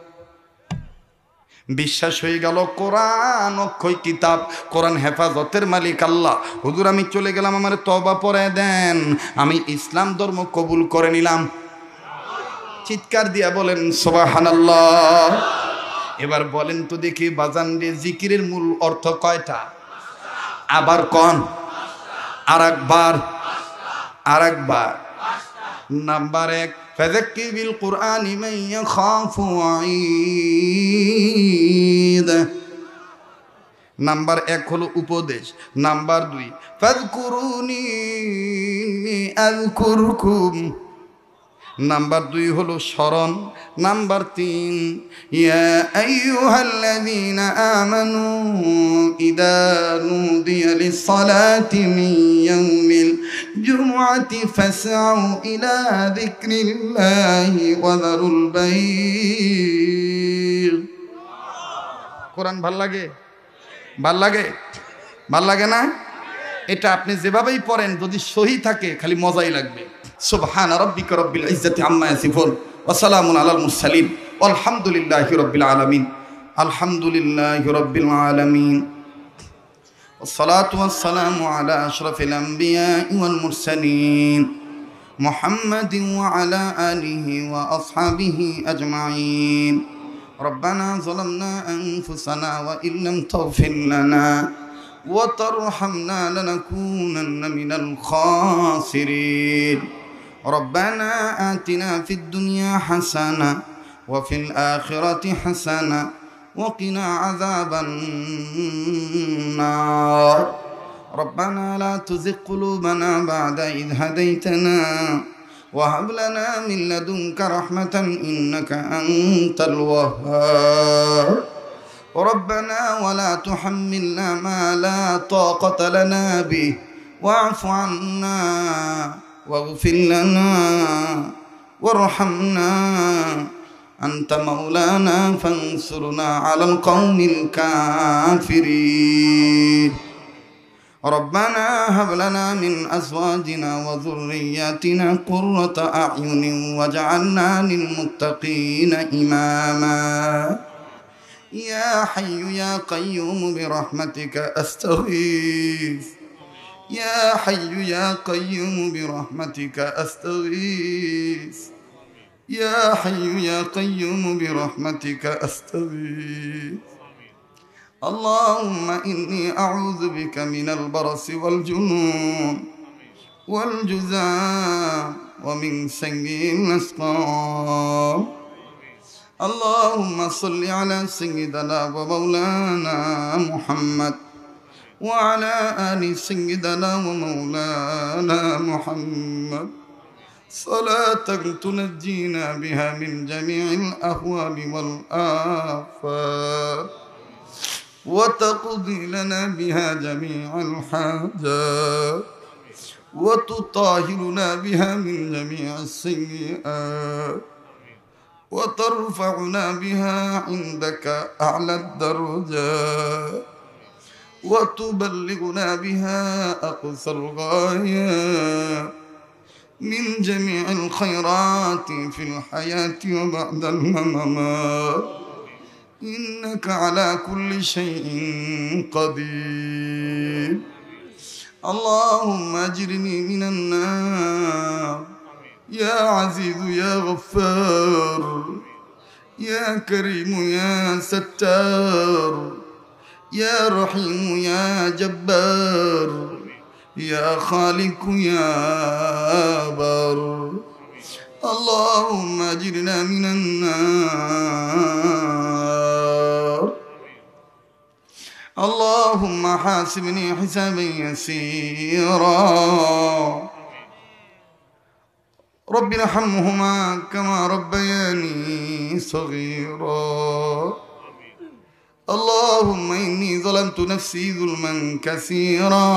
বিশ্বাস হয়ে গেল কোরআন অক্ষয় কিতাব, কোরআন হেফাজতের মালিক আল্লাহ। হুজুর আমি চলে গেলাম, আমার তওবা পড়ে দেন, আমি ইসলাম ধর্ম কবুল করে নিলাম। চিৎকার দিয়া বলেন সুবহানাল্লাহ। এবার বলেন তো দেখি বাজান রে, জিকিরের মূল অর্থ কয়টা? আবার কোন, আরেকবার। নাম্বার 1, ফাযাক্কির বিল কুরআনি মান ইয়াখাফু ওয়াঈদ। নাম্বার 1 হলো উপদেশ। নাম্বার 2, ফাযকুরুনি আযকুরকুম। নাম্বার 2 হলো স্মরণ। নাম্বার 3, ইয়া আইয়ুহাল্লাযীনা আমানু ইযা নুদিয়া লিস-সালাতি মিন ইয়াউমিল জুমআতি ফাসআউ ইলা যিকরিল্লাহি ওয়া যারুল বাই'আ। কোরআন ভাল লাগে? ভাল লাগে? ভাল লাগে না? এটা আপনি যেভাবেই পড়েন যদি সহি থাকে খালি মজাই লাগবে। সুবহানা রাব্বিকা রাব্বিল ইজ্জাতি আম্মা ইয়াসিফুন ওয়া সালামুন আলাল মুরসালিন ওয়ালহামদুলিল্লাহি রাব্বিল আলামিন। আলহামদুলিল্লাহি রাব্বিল আলামিন। ওয়াসসালাতু ওয়াসসালামু আলা আশরাফিল আমবিয়া'i ওয়াল মুরসালিন মুহাম্মাদিন ওয়া আলা আলিহি ওয়া আসহাবিহি আজমাইন। ربنا ظلمنا أنفسنا وإن لم تغفر لنا وترحمنا لنكونن من الخاسرين. ربنا آتنا في الدنيا حسنة وفي الآخرة حسنة وقنا عذاب النار. ربنا لا تزغ قلوبنا بعد إذ هديتنا وهب لنا من لدنك رحمة إنك أنت الوهاب. ربنا ولا تحملنا ما لا طاقة لنا به واعف عنا واغفر لنا وارحمنا أنت مولانا فانصرنا على القوم الكافرين. ربنا هب لنا من أزواجنا وذرياتنا قرة أعين واجعلنا للمتقين إماما. يا حي يا قيوم برحمتك أستغيث. يا حي يا قيوم برحمتك أستغيث. يا حي يا قيوم برحمتك أستغيث. اللهم إني أعوذ بك من البرص والجنون والجذام ومن سيء الأسقام. اللهم صل على سيدنا ومولانا محمد وعلى آل سيدنا ومولانا محمد صلاة تنجينا بها من جميع الأهوال والآفات وتقضي لنا بها جميع الحاجات وتطهرنا بها من جميع السيئات وترفعنا بها عندك أعلى الدرجات. وتبلغنا بها أقصى الغايات من جميع الخيرات في الحياة وبعد الممات، إنك على كل شيء قدير. اللهم أجرني من النار يا عزيز يا غفار، يا كريم يا ستار، يا رحيم يا جبار، يا خالق يا بر. اللهم أجرنا من النار. اللهم حاسبني حسابا يسيرا. رب ارحمهما كما ربياني صغيرا. اللهم إني ظلمت نفسي ظلما كثيرا.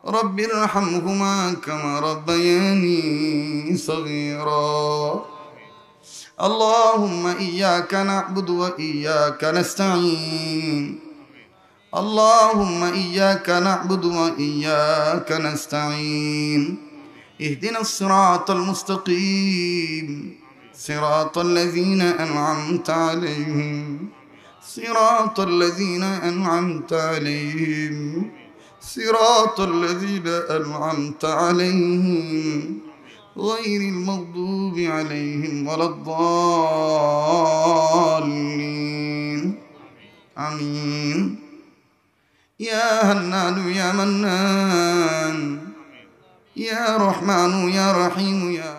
رب ارحمهما كما ربياني صغيرا. اللهم إياك نعبد وإياك نستعين. اللهم إياك نعبد وإياك نستعين. اهدنا الصراط المستقيم، صراط الذين أنعمت عليهم، صراط الذين أنعمت عليهم، صراط الذين أنعمت عليهم غير المغضوب عليهم ولا الضالين. آمين. يا هنان يا منان، يا رحمن يا رحيم يا